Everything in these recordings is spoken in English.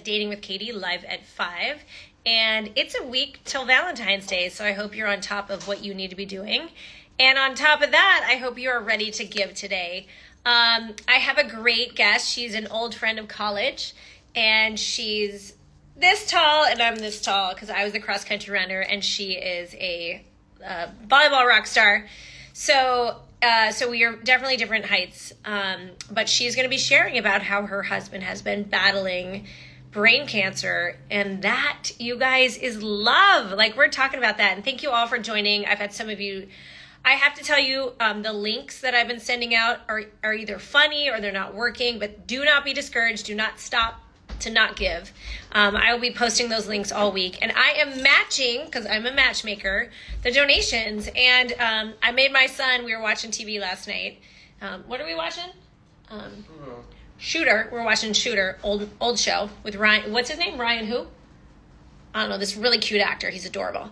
Dating with Katie live at 5. And it's a week till Valentine's Day, so I hope you're on top of what you need to be doing. And on top of that, I hope you are ready to give today. I have a great guest. She's an old friend of college, and she's this tall, and I'm this tall because I was a cross-country runner, and she is a volleyball rock star. So we are definitely different heights, but she's going to be sharing about how her husband has been battling brain cancer, and that, you guys, is love. Like, we're talking about that, and thank you all for joining. I've had some of you. I have to tell you, the links that I've been sending out are either funny or they're not working, but do not be discouraged. Do not stop to not give. I will be posting those links all week, and I am matching, because I'm a matchmaker, the donations. And I made my son, we were watching TV last night. What are we watching? Shooter. We're watching Shooter, old show with Ryan. What's his name? Ryan who? I don't know, this really cute actor. He's adorable.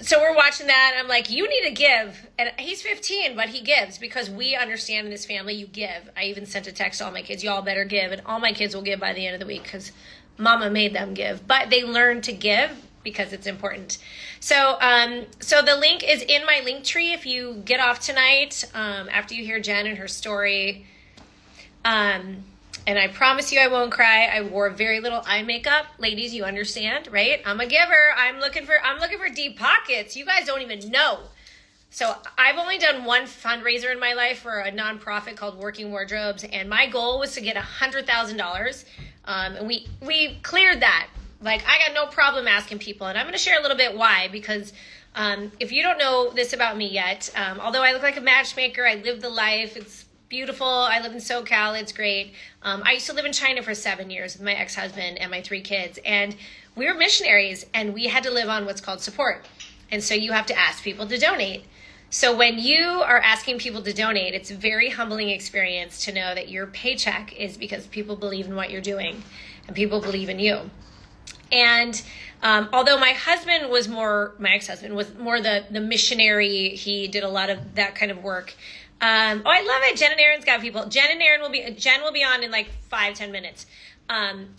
So we're watching that, and I'm like, you need to give. And he's 15, but he gives because we understand in this family, you give. I even sent a text to all my kids, y'all better give. And all my kids will give by the end of the week because mama made them give. But they learn to give because it's important. So the link is in my link tree if you get off tonight, after you hear Jen and her story. And I promise you I won't cry. I wore very little eye makeup. Ladies, you understand, right? I'm a giver. I'm looking for deep pockets. You guys don't even know. So I've only done one fundraiser in my life for a nonprofit called Working Wardrobes, and my goal was to get $100,000. And we cleared that. Like, I got no problem asking people, and I'm going to share a little bit why, because if you don't know this about me yet, although I look like a matchmaker, I live the life. It's beautiful. I live in SoCal. It's great. I used to live in China for 7 years with my ex-husband and my 3 kids. And we were missionaries, and we had to live on what's called support. And so you have to ask people to donate. So when you are asking people to donate, it's a very humbling experience to know that your paycheck is because people believe in what you're doing and people believe in you. And although my ex-husband was more the missionary, he did a lot of that kind of work. I love it. Jen and Aaron's got people. Jen will be on in like 5-10 minutes.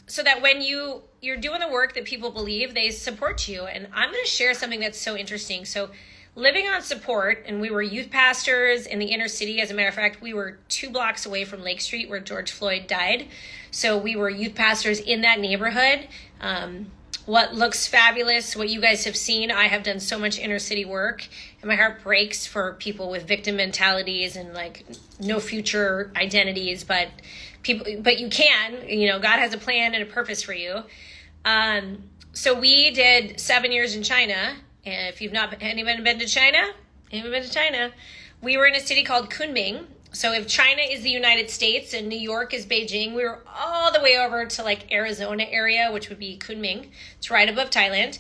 So that when you're doing the work that people believe, they support you. And I'm going to share something that's so interesting. So living on support, and we were youth pastors in the inner city. As a matter of fact, we were 2 blocks away from Lake Street where George Floyd died. So we were youth pastors in that neighborhood. What looks fabulous, what you guys have seen, I have done so much inner city work, and my heart breaks for people with victim mentalities and like no future identities, but you can, God has a plan and a purpose for you. So we did 7 years in China, and if anyone been to China? We were in a city called Kunming. So if China is the United States and New York is Beijing, we were all the way over to like Arizona area, which would be Kunming. It's right above Thailand.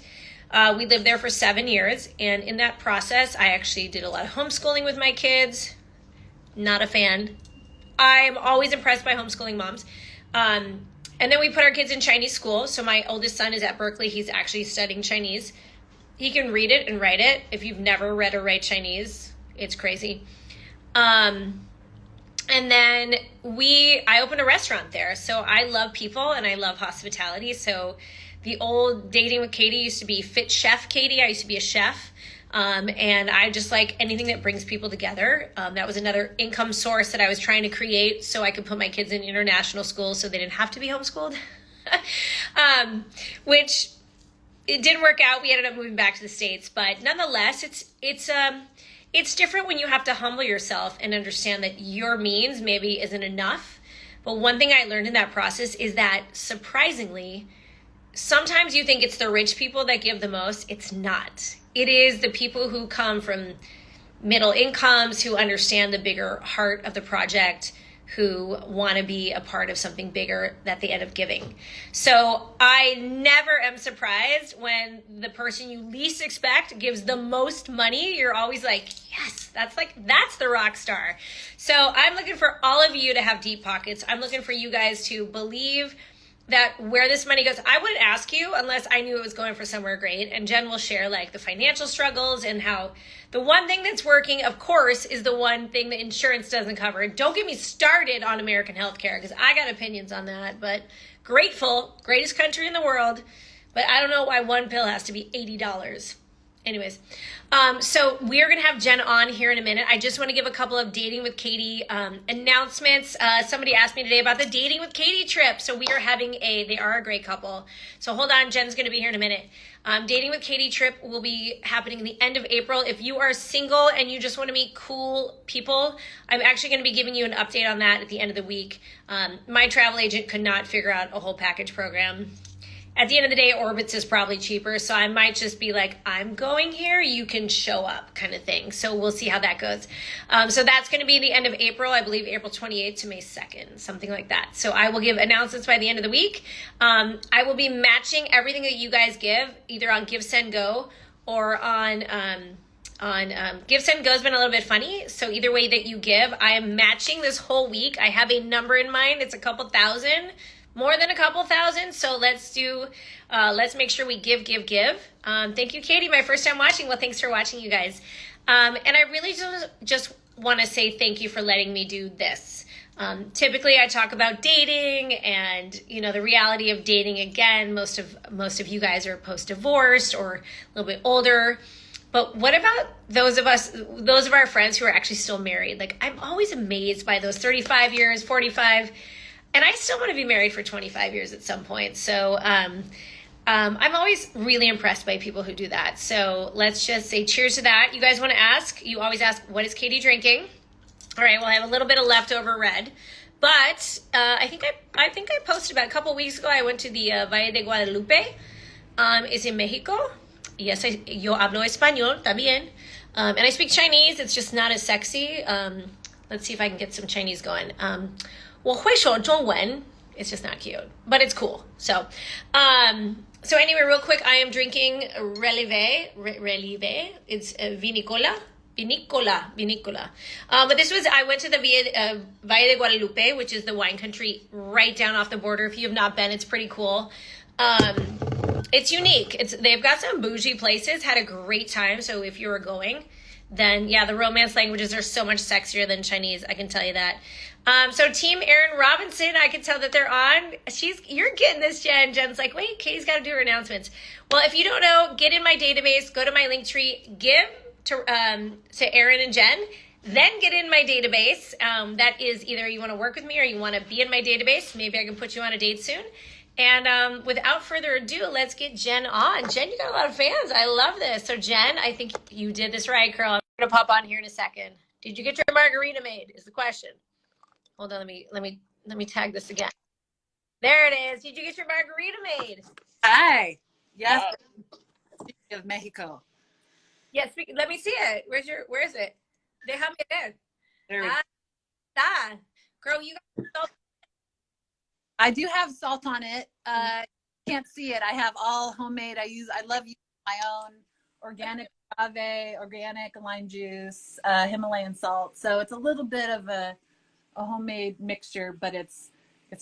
We lived there for 7 years. And in that process, I actually did a lot of homeschooling with my kids. Not a fan. I'm always impressed by homeschooling moms. And then we put our kids in Chinese school. So my oldest son is at Berkeley. He's actually studying Chinese. He can read it and write it. If you've never read or write Chinese, it's crazy. And then I opened a restaurant there. So I love people and I love hospitality. So the old Dating with Katie used to be Fit Chef Katie. I used to be a chef. And I just like anything that brings people together. That was another income source that I was trying to create so I could put my kids in international schools so they didn't have to be homeschooled. Which it didn't work out. We ended up moving back to the States. But nonetheless, it's different when you have to humble yourself and understand that your means maybe isn't enough. But one thing I learned in that process is that, surprisingly, sometimes you think it's the rich people that give the most. It's not. It is the people who come from middle incomes, who understand the bigger heart of the project, who want to be a part of something bigger that they end up giving. So I never am surprised when the person you least expect gives the most money. You're always like, yes, that's the rock star. So I'm looking for all of you to have deep pockets. I'm looking for you guys to believe that where this money goes, I wouldn't ask you unless I knew it was going for somewhere great. And Jen will share like the financial struggles and how the one thing that's working, of course, is the one thing that insurance doesn't cover. Don't get me started on American healthcare because I got opinions on that, but Grateful, greatest country in the world, but I don't know why one pill has to be $80. Anyways, so we're going to have Jen on here in a minute. I just want to give a couple of Dating with Katie announcements. Somebody asked me today about the Dating with Katie trip. So we are having they are a great couple. So hold on, Jen's going to be here in a minute. Dating with Katie trip will be happening the end of April. If you are single and you just want to meet cool people, I'm actually going to be giving you an update on that at the end of the week. My travel agent could not figure out a whole package program. At the end of the day, Orbitz is probably cheaper, so I might just be like, I'm going here, you can show up kind of thing. So we'll see how that goes. So that's going to be the end of April, I believe April 28th to May 2nd, something like that. So I will give announcements by the end of the week. I will be matching everything that you guys give, either on Give, Send, Go or on Give, Send, Go has been a little bit funny. So either way that you give, I am matching this whole week. I have a number in mind. It's a couple thousand. More than a couple thousand, so let's make sure we give. Thank you, Katie, my first time watching. Well, thanks for watching, you guys. And I really just want to say thank you for letting me do this. Typically, I talk about dating and, the reality of dating. Again, most of you guys are post-divorced or a little bit older. But what about those of our friends who are actually still married? Like, I'm always amazed by those 35 years, 45. And I still want to be married for 25 years at some point. So I'm always really impressed by people who do that. So let's just say cheers to that. You guys want to ask? You always ask, what is Katie drinking? All right, well, I have a little bit of leftover red. But I think I posted about a couple weeks ago, I went to the Valle de Guadalupe. It's in Mexico. Yes, yo hablo español también. And I speak Chinese. It's just not as sexy. Let's see if I can get some Chinese going. 我会说中文. It's just not cute, but it's cool. So anyway, real quick, I am drinking Relive. It's Vinicola. But I went to the Valle de Guadalupe, which is the wine country right down off the border. If you have not been, it's pretty cool. It's unique. They've got some bougie places. Had a great time. So if you were going, then yeah, the Romance languages are so much sexier than Chinese. I can tell you that. So Team Aaron Robinson, I can tell that they're on. You're getting this, Jen. Jen's like, wait, Katie's got to do her announcements. Well, if you don't know, get in my database, go to my link tree, give to Aaron and Jen, then get in my database. That is either you want to work with me or you want to be in my database. Maybe I can put you on a date soon. And without further ado, let's get Jen on. Jen, you got a lot of fans. I love this. So Jen, I think you did this right, girl. I'm gonna pop on here in a second. Did you get your margarita made? Is the question. Hold on, let me tag this again. There it is. Did you get your margarita made? Hi. Yes. Hey. Of Mexico. Yes. Let me see it. Where is it? Déjame ver. There we go. Girl, you got salt. I do have salt on it. Can't see it. I have all homemade. I love using my own organic agave, organic lime juice, Himalayan salt. So it's a little bit of a homemade mixture, but it's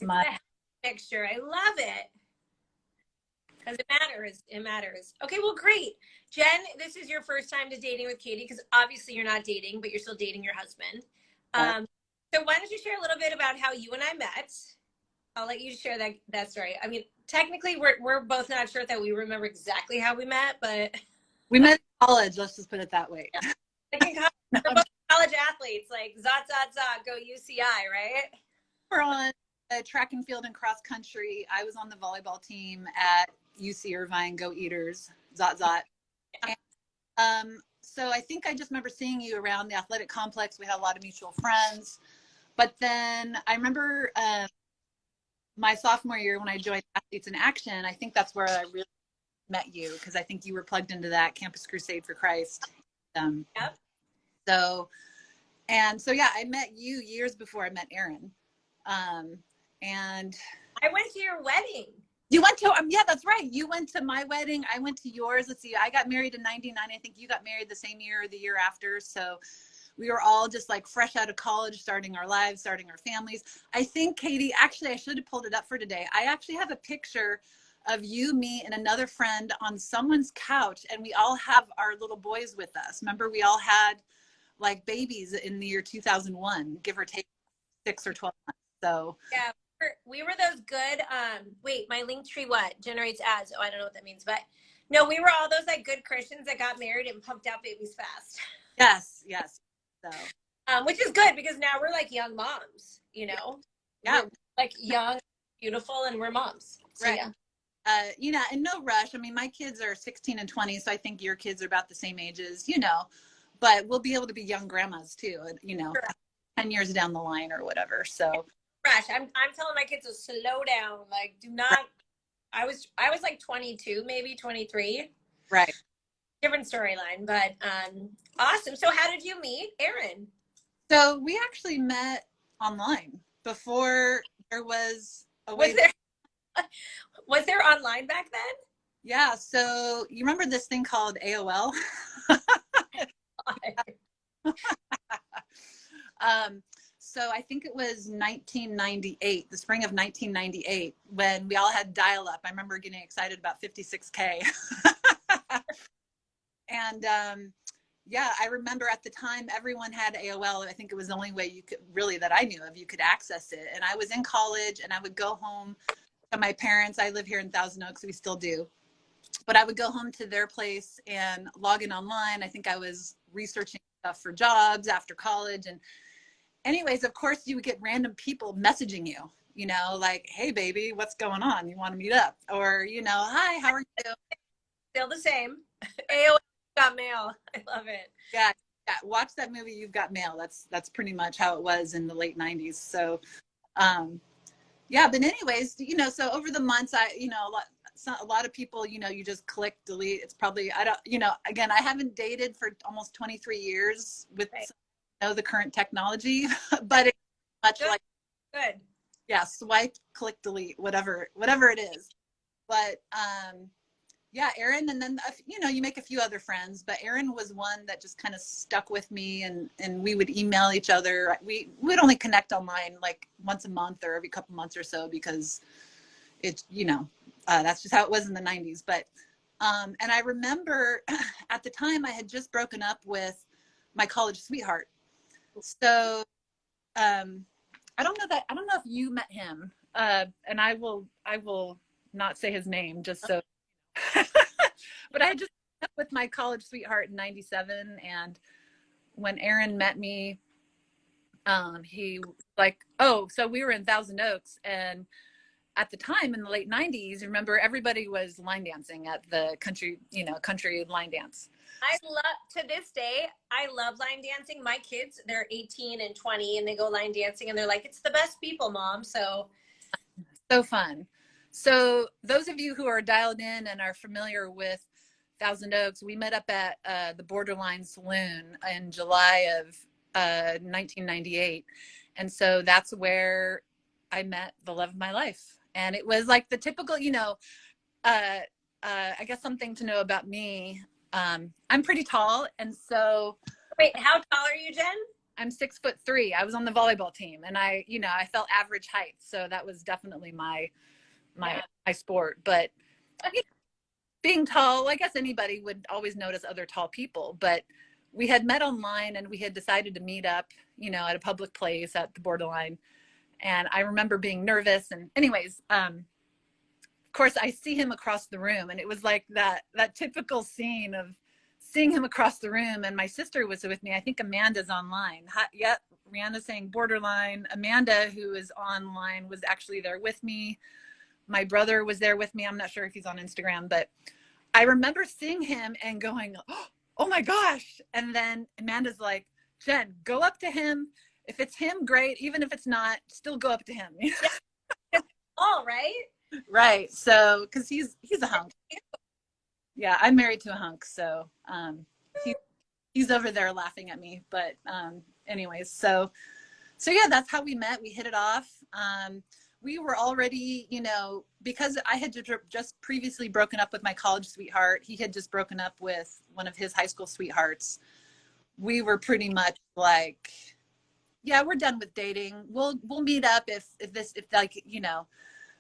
my mixture. I love it because it matters. Okay, well, great. Jen, this is your first time to Dating with Katie because obviously you're not dating, but you're still dating your husband. So why don't you share a little bit about how you and I met? I'll let you share that story. I mean, technically, we're both not sure that we remember exactly how we met, but we met in college. Let's just put it that way. We're both college athletes, like zot, go UCI, right? We're on track and field and cross country. I was on the volleyball team at UC Irvine, Go Eaters, zot. And, so I think I just remember seeing you around the athletic complex. We had a lot of mutual friends. But then I remember my sophomore year when I joined Athletes in Action, I think that's where I really met you because I think you were plugged into that Campus Crusade for Christ. Yep. So yeah, I met you years before I met Aaron. And I went to your wedding. You went to, yeah, that's right. You went to my wedding. I went to yours. Let's see. I got married in 99. I think you got married the same year or the year after. So we were all just like fresh out of college, starting our lives, starting our families. I think, Katie, actually, I should have pulled it up for today. I actually have a picture of you, me, and another friend on someone's couch, and we all have our little boys with us. Remember, we all had like babies in the year 2001, give or take 6 or 12 months. So yeah, we were those good, wait, my link tree what? Generates ads. Oh, I don't know what that means, but no, we were all those like good Christians that got married and pumped out babies fast. Yes, yes. So Which is good because now we're like young moms, yeah, we're like young, beautiful, and we're moms. So right. yeah. And no rush. I mean, my kids are 16 and 20, so I think your kids are about the same ages, but we'll be able to be young grandmas too, Sure. 10 years down the line or whatever. So Fresh. I'm telling my kids to slow down. Like, do not. right. I was like 22, maybe 23. Right. Different storyline, but awesome. So how did you meet Aaron? So we actually met online before there was a way. Was there online back then? Yeah. So you remember this thing called AOL? So I think it was 1998, the spring of 1998, when we all had dial-up. I remember getting excited about 56K. And yeah, I remember at the time everyone had AOL. I think it was the only way you could really, that I knew of, you could access it. And I was in college and I would go home to my parents. I live here in Thousand Oaks, we still do. But I would go home to their place and log in online. I think I was researching stuff for jobs after college. And anyways, of course, you would get random people messaging you, like, hey, baby, what's going on? You want to meet up? Or, hi, how are you? Still the same. AOL got mail. I love it. Yeah. Watch that movie, You've Got Mail. That's pretty much how it was in the late 90s. So, yeah, but anyways, so over the months, a lot of people, you just click delete. It's probably, again, I haven't dated for almost 23 years with the current technology, but it's much Good. like, Good. yeah, swipe, click, delete, whatever it is. But, yeah, Aaron, and then, you make a few other friends, but Aaron was one that just kind of stuck with me, and we would email each other. We would only connect online like once a month or every couple months or so, because it's, that's just how it was in the 90s. But, and I remember at the time I had just broken up with my college sweetheart. So, I don't know if you met him, and I will not say his name just so. But I just met with my college sweetheart in 97, and when Aaron met me, he like, oh, so we were in Thousand Oaks, and at the time in the late 90s, remember, everybody was line dancing at the country line dance. To this day, I love line dancing. My kids, they're 18 and 20, and they go line dancing, and they're like, it's the best people, Mom. So fun. So those of you who are dialed in and are familiar with Thousand Oaks, we met up at the Borderline Saloon in July of 1998. And so that's where I met the love of my life. And it was like the typical, I guess something to know about me. I'm pretty tall. And so. Wait, how tall are you, Jen? I'm 6'3". I was on the volleyball team, and I felt average height. So that was definitely my sport. But being tall, I guess anybody would always notice other tall people. But we had met online, and we had decided to meet up, at a public place at the Borderline. And I remember being nervous. And anyways, of course, I see him across the room, and it was like that typical scene of seeing him across the room. And my sister was with me. I think Amanda's online. Yep, Rihanna's saying Borderline. Amanda, who is online, was actually there with me. My brother was there with me. I'm not sure if he's on Instagram, but I remember seeing him and going, oh my gosh. And then Amanda's like, Jen, go up to him. If it's him, great. Even if it's not, still go up to him. All right. Right. So, because he's a hunk. Yeah, I'm married to a hunk. So he's over there laughing at me. But anyways, so yeah, that's how we met. We hit it off. We were already, because I had just previously broken up with my college sweetheart. He had just broken up with one of his high school sweethearts. We were pretty much like, yeah, we're done with dating. We'll meet up if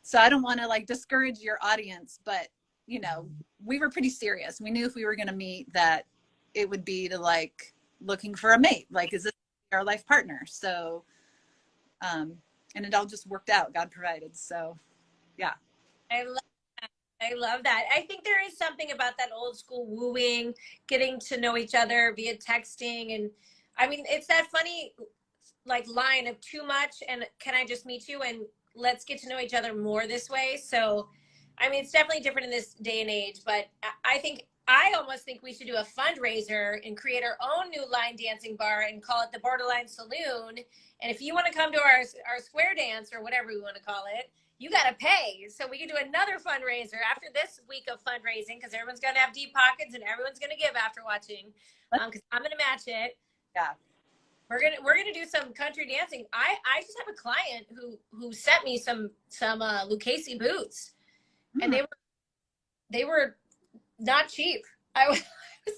so I don't want to like discourage your audience, but we were pretty serious. We knew if we were going to meet that it would be to like looking for a mate. Like, is this our life partner? So, and it all just worked out. God provided. So yeah. I love that. I love that. I think there is something about that old school wooing, getting to know each other via texting. And I mean, it's that funny like line of too much and can I just meet you and let's get to know each other more this way. So, I mean, it's definitely different in this day and age, but I almost think we should do a fundraiser and create our own new line dancing bar and call it the Borderline Saloon. And if you want to come to our square dance or whatever we want to call it, you got to pay. So we can do another fundraiser after this week of fundraising because everyone's going to have deep pockets and everyone's going to give after watching. Because I'm going to match it. Yeah. We're gonna do some country dancing. I just have a client who sent me some Lucchese boots, and they were not cheap. I was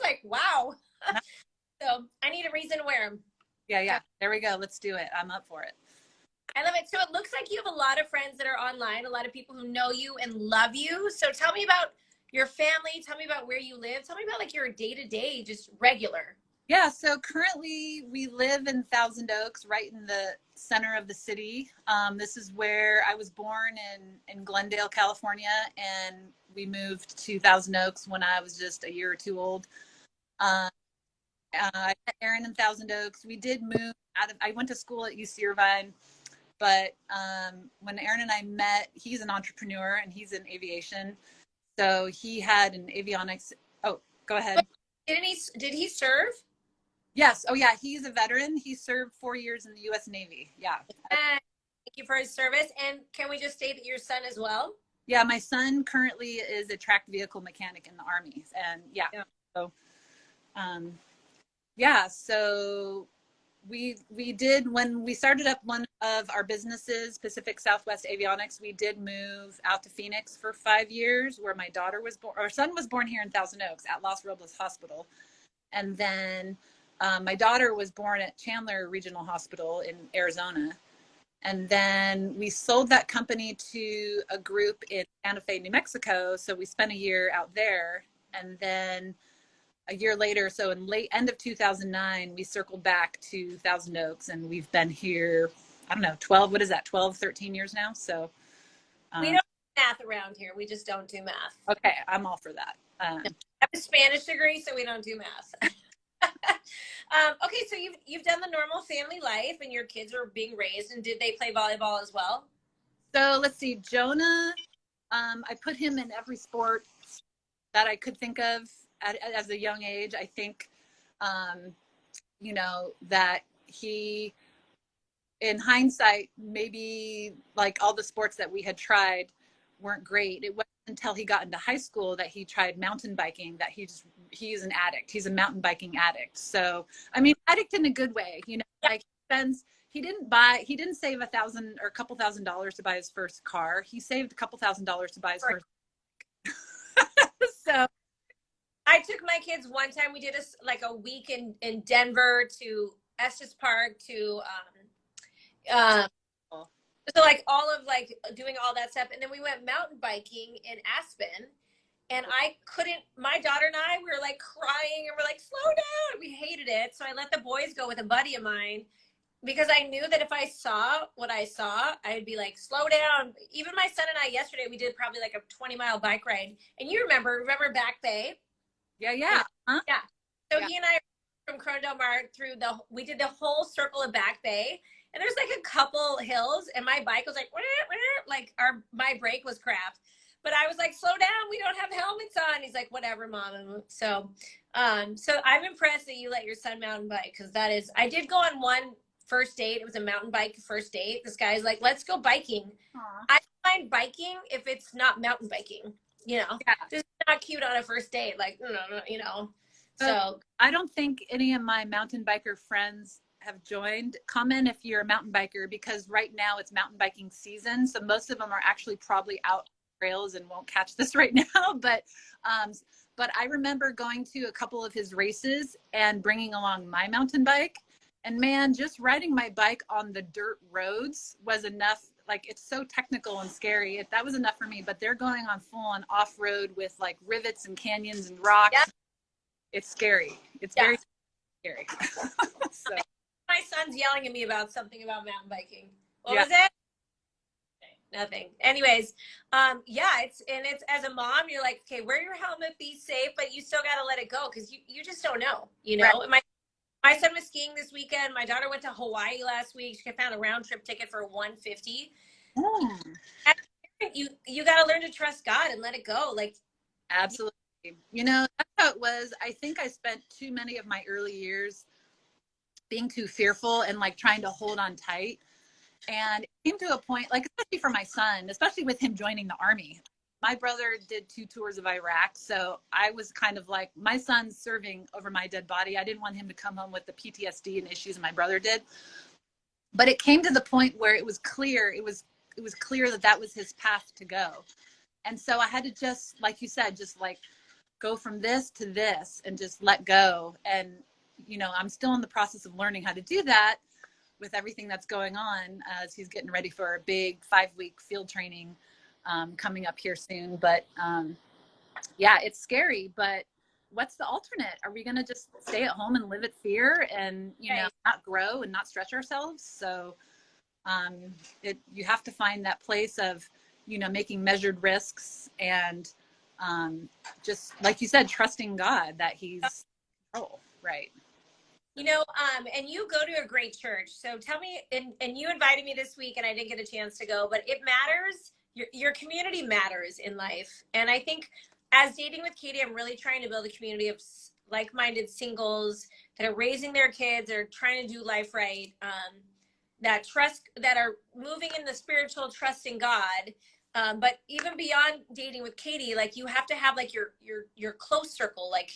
like, wow. So I need a reason to wear them. Yeah. There we go. Let's do it. I'm up for it. I love it. So it looks like you have a lot of friends that are online, a lot of people who know you and love you. So tell me about your family. Tell me about where you live. Tell me about like your day-to-day, just regular. Yeah, so currently we live in Thousand Oaks, right in the center of the city. This is where I was born in Glendale, California, and we moved to Thousand Oaks when I was just a year or two old. I met Aaron in Thousand Oaks. We did move I went to school at UC Irvine, but when Aaron and I met, he's an entrepreneur and he's in aviation. So he had an avionics. Oh, go ahead. Did he serve? Yes. Oh, yeah. He's a veteran. He served 4 years in the U.S. Navy. Yeah. Thank you for his service. And can we just state that your son as well? Yeah. My son currently is a tracked vehicle mechanic in the Army. And yeah. So, yeah. So we did, when we started up one of our businesses, Pacific Southwest Avionics, we did move out to Phoenix for 5 years where my daughter was born. Our son was born here in Thousand Oaks at Los Robles Hospital. And then my daughter was born at Chandler Regional Hospital in Arizona. And then we sold that company to a group in Santa Fe, New Mexico. So we spent a year out there. And then a year later, so in end of 2009, we circled back to Thousand Oaks and we've been here, I don't know, 13 years now. So we don't do math around here. We just don't do math. Okay. I'm all for that. I have a Spanish degree, so we don't do math. Okay, so you've done the normal family life, and your kids are being raised. And did they play volleyball as well? So let's see, Jonah. I put him in every sport that I could think of as a young age. I think, you know, that he, in hindsight, maybe like all the sports that we had tried weren't great. It wasn't until he got into high school that he tried mountain biking that he's an addict. He's a mountain biking addict. So, I mean, addict in a good way, you know, like he didn't save $1,000 or a couple $1,000s to buy his first car. He saved a couple $1,000s to buy his first. So I took my kids one time. We did a week in Denver to Estes Park to, so like all of like doing all that stuff. And then we went mountain biking in Aspen. And my daughter and I, we were like crying and we're like, slow down. We hated it. So I let the boys go with a buddy of mine because I knew that if I saw what I saw, I'd be like, slow down. Even my son and I yesterday, we did probably like a 20-mile bike ride. And you remember Back Bay? Yeah. Huh? Yeah. So he and I from Corona Del Mar we did the whole circle of Back Bay. And there's like a couple hills and my bike was like, my brake was crap. But I was like, slow down. We don't have helmets on. He's like, whatever, mom. So I'm impressed that you let your son mountain bike. Cause I did go on one first date. It was a mountain bike first date. This guy's like, let's go biking. Aww. I find biking if it's not mountain biking, you know, This is not cute on a first date. Like, no, you know, so I don't think any of my mountain biker friends have joined. Comment if you're a mountain biker, because right now it's mountain biking season. So most of them are actually probably out trails and won't catch this right now. But I remember going to a couple of his races and bringing along my mountain bike. And man, just riding my bike on the dirt roads was enough. Like, it's so technical and scary. That was enough for me. But they're going on full on off road with like rivets and canyons and rocks. Yeah. It's scary. It's very scary. So. My son's yelling at me about something about mountain biking. What was it? Nothing. Anyways, yeah, it's as a mom, you're like, okay, wear your helmet, be safe, but you still got to let it go because you just don't know, you know. Right. And my son was skiing this weekend. My daughter went to Hawaii last week. She found a round trip ticket for 150. Mm, You got to learn to trust God and let it go. Like, absolutely. You know, that's how it was. I think I spent too many of my early years being too fearful and like trying to hold on tight. And it came to a point, like, especially for my son, especially with him joining the army. My brother did 2 tours of Iraq. So I was kind of like, my son's serving over my dead body. I didn't want him to come home with the PTSD and issues my brother did. But it came to the point where it was clear, it was clear that that was his path to go. And so I had to just, like you said, just like go from this to this and just let go. And, you know, I'm still in the process of learning how to do that with everything that's going on as he's getting ready for a big 5-week field training coming up here soon. But yeah, it's scary, but what's the alternate? Are we going to just stay at home and live at fear and, you know, not grow and not stretch ourselves? So you have to find that place of, you know, making measured risks and just like you said, trusting God that he's in control. Right. you know, and you go to a great church. So tell me, and you invited me this week and I didn't get a chance to go, but it matters. Your community matters in life. And I think as Dating with Katie, I'm really trying to build a community of like-minded singles that are raising their kids or trying to do life right, that are moving in the spiritual trust in God. But even beyond Dating with Katie, like you have to have like your close circle, like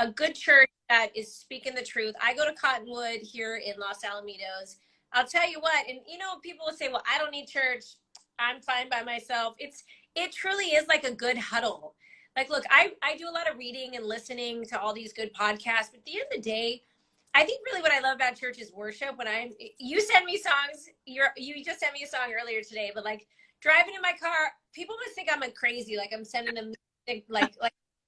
a good church that is speaking the truth. I go to Cottonwood here in Los Alamitos. I'll tell you what, and you know, people will say, well, I don't need church. I'm fine by myself. It truly is like a good huddle. Like, look, I do a lot of reading and listening to all these good podcasts, but at the end of the day, I think really what I love about church is worship. You send me songs, you just sent me a song earlier today, but like driving in my car, people must think I'm crazy. Like I'm sending them like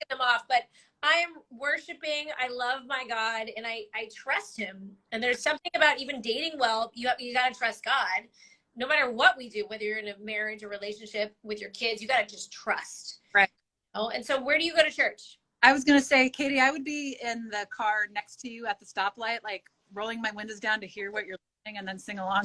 them off, but I am worshiping. I love my God and I trust him. And there's something about even dating well, you got to trust God no matter what we do, whether you're in a marriage or relationship with your kids, you got to just trust. Right. Oh, and so where do you go to church? I was going to say, Katie, I would be in the car next to you at the stoplight, like rolling my windows down to hear what you're listening and then sing along.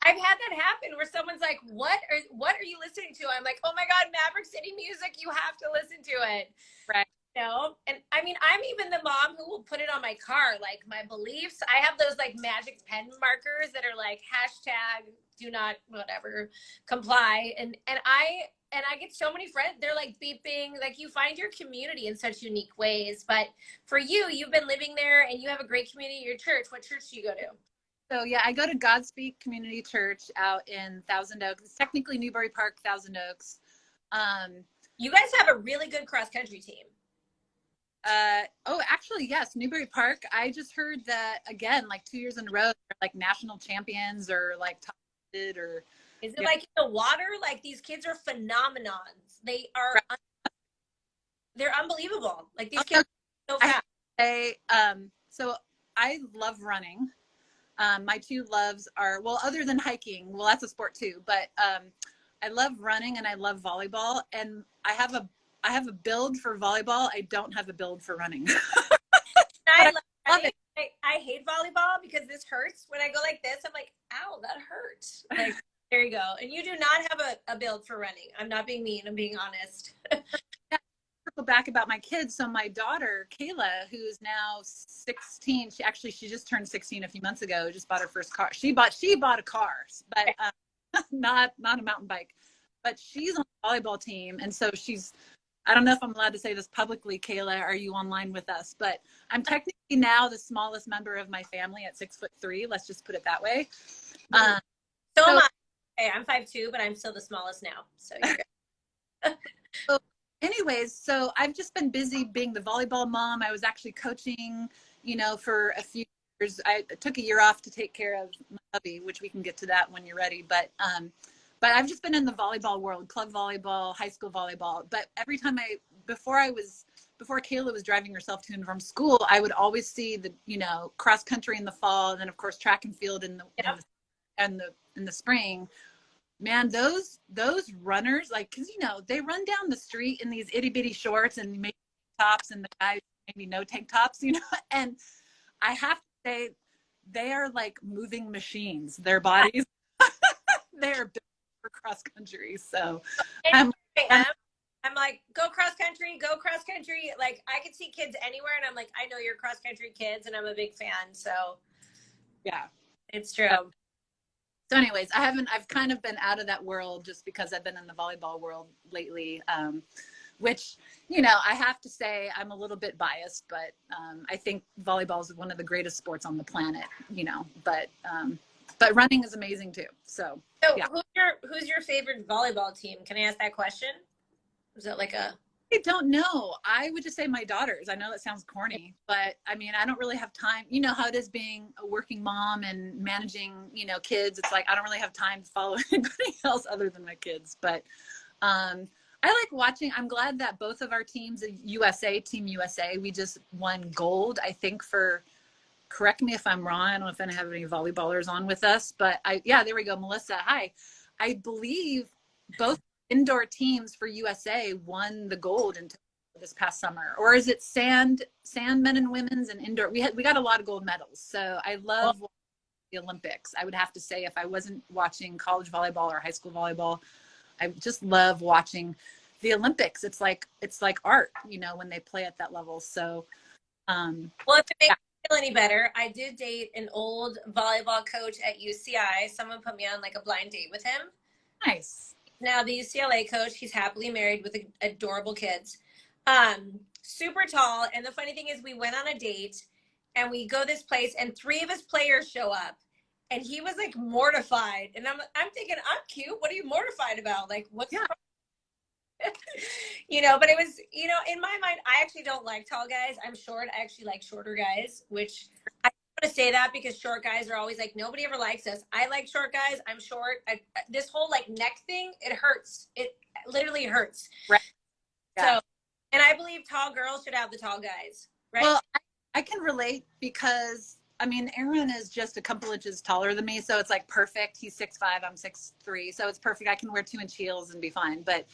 I've had that happen where someone's like, what are you listening to? I'm like, oh my God, Maverick City music. You have to listen to it. Right. You know? And I mean, I'm even the mom who will put it on my car, like my beliefs. I have those like magic pen markers that are like hashtag do not whatever comply. And I get so many friends, they're like beeping, like you find your community in such unique ways. But for you, you've been living there and you have a great community at your church. What church do you go to? So yeah, I go to Godspeak Community Church out in Thousand Oaks. It's technically Newbury Park, Thousand Oaks. You guys have a really good cross country team. Oh, actually, yes, Newbury Park. I just heard that again, like 2 years in a row, they're like national champions or like top or. Is it like in the water? Like these kids are phenomenons. They are, right. They're unbelievable. Like these kids are so fast. So I love running. My 2 loves are, well, other than hiking, well, that's a sport too, but I love running and I love volleyball. And I have a build for volleyball. I don't have a build for running. I love it. I hate volleyball because this hurts. When I go like this, I'm like, ow, that hurts. Like, there you go. And you do not have a build for running. I'm not being mean. I'm being honest. Yeah, circle back about my kids. So my daughter, Kayla, who's now 16, she just turned 16 a few months ago, just bought her first car. She bought a car, but not a mountain bike. But she's on the volleyball team. And so I don't know if I'm allowed to say this publicly, Kayla, are you online with us? But I'm technically now the smallest member of my family at 6'3". Let's just put it that way. So am I. Hey, I'm 5'2", but I'm still the smallest now. So you're good. So anyways, so I've just been busy being the volleyball mom. I was actually coaching, for a few years. I took a year off to take care of my hubby, which we can get to that when you're ready. But I've just been in the volleyball world, club volleyball, high school volleyball. But every time before Kayla was driving herself to and from school, I would always see the, cross country in the fall, and then of course track and field in the spring. Man, those runners, like, cause they run down the street in these itty bitty shorts and maybe tops, and the guys maybe no tank tops, and I have to say they are like moving machines. Their bodies, they're built for cross country. So I'm, I'm I'm like, go cross country, go cross country. Like, I could see kids anywhere, and I'm like, I know you're cross country kids, and I'm a big fan. So yeah, it's true. So anyways, I've kind of been out of that world just because I've been in the volleyball world lately, which, I have to say I'm a little bit biased, but I think volleyball is one of the greatest sports on the planet, but running is amazing too. So yeah. Who's your favorite volleyball team? Can I ask that question? Is that like a... I don't know. I would just say my daughters. I know that sounds corny, but I mean, I don't really have time. You know how it is being a working mom and managing, kids. It's like, I don't really have time to follow anybody else other than my kids. But I like watching. I'm glad that both of our teams, Team USA, we just won gold, I think, correct me if I'm wrong. I don't know if I have any volleyballers on with us, but there we go. Melissa, hi. I believe both indoor teams for USA won the gold in this past summer, or is it sand men and women's and indoor? We got a lot of gold medals. So I love the Olympics. I would have to say, if I wasn't watching college volleyball or high school volleyball, I just love watching the Olympics. It's like art, when they play at that level. So, well, if it makes me feel any better, I did date an old volleyball coach at UCI. Someone put me on like a blind date with him. Nice. Now the UCLA coach, he's happily married with adorable kids, super tall. And the funny thing is, we went on a date and we go this place and 3 of his players show up, and he was like mortified. And I'm thinking, I'm cute. What are you mortified about? Like, what's the problem? But it was, in my mind, I actually don't like tall guys. I'm short. I actually like shorter guys, which I want to say that because short guys are always like, nobody ever likes us. I like short guys. I'm short. This whole like neck thing, it hurts. It literally hurts. Right. Yeah. So, and I believe tall girls should have the tall guys, right? Well, I can relate because, I mean, Aaron is just a couple inches taller than me. So it's like perfect. He's 6'5", I'm 6'3". So it's perfect. I can wear 2-inch heels and be fine. But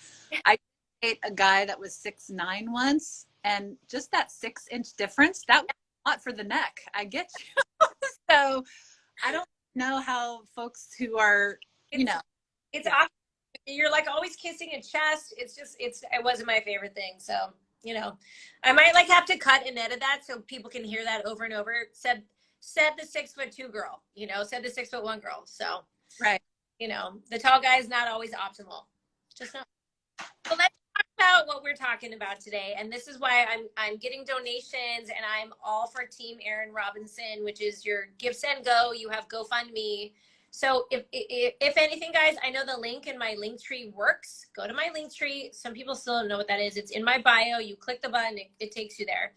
I dated a guy that was 6'9" once, and just that 6-inch difference, that was a lot for the neck. I get you. So I don't know how folks who are, it's awkward. You're like always kissing a chest. It wasn't my favorite thing. So, I might like have to cut and edit that so people can hear that over and over. Said the 6'2" girl, said the 6'1" girl. So, right. The tall guy is not always optimal. Just not. But let's talk about what we're talking about today. And this is why I'm getting donations, and I'm all for Team Aaron Robinson, which is your Give, Send, Go. You have GoFundMe. So if anything, guys, I know the link in my link tree works. Go to my link tree. Some people still don't know what that is. It's in my bio. You click the button, it takes you there.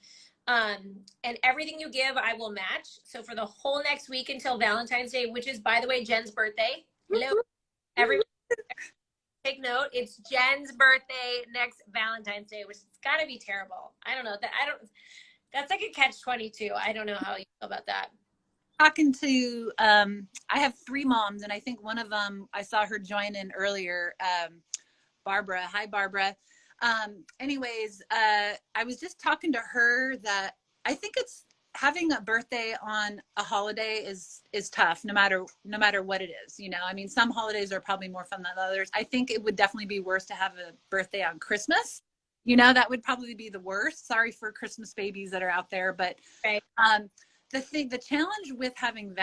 And everything you give, I will match. So for the whole next week until Valentine's Day, which is, by the way, Jen's birthday. Hello, everyone. Take note. It's Jen's birthday next Valentine's Day, which has got to be terrible. I don't know. That's like a catch-22. I don't know how you feel about that. Talking to I have 3 moms, and I think one of them, I saw her join in earlier, Barbara. Hi, Barbara. Anyways, I was just talking to her that I think it's having a birthday on a holiday is tough, no matter what it is. I mean, some holidays are probably more fun than others. I think it would definitely be worse to have a birthday on Christmas. That would probably be the worst. Sorry for Christmas babies that are out there, but right. The challenge with having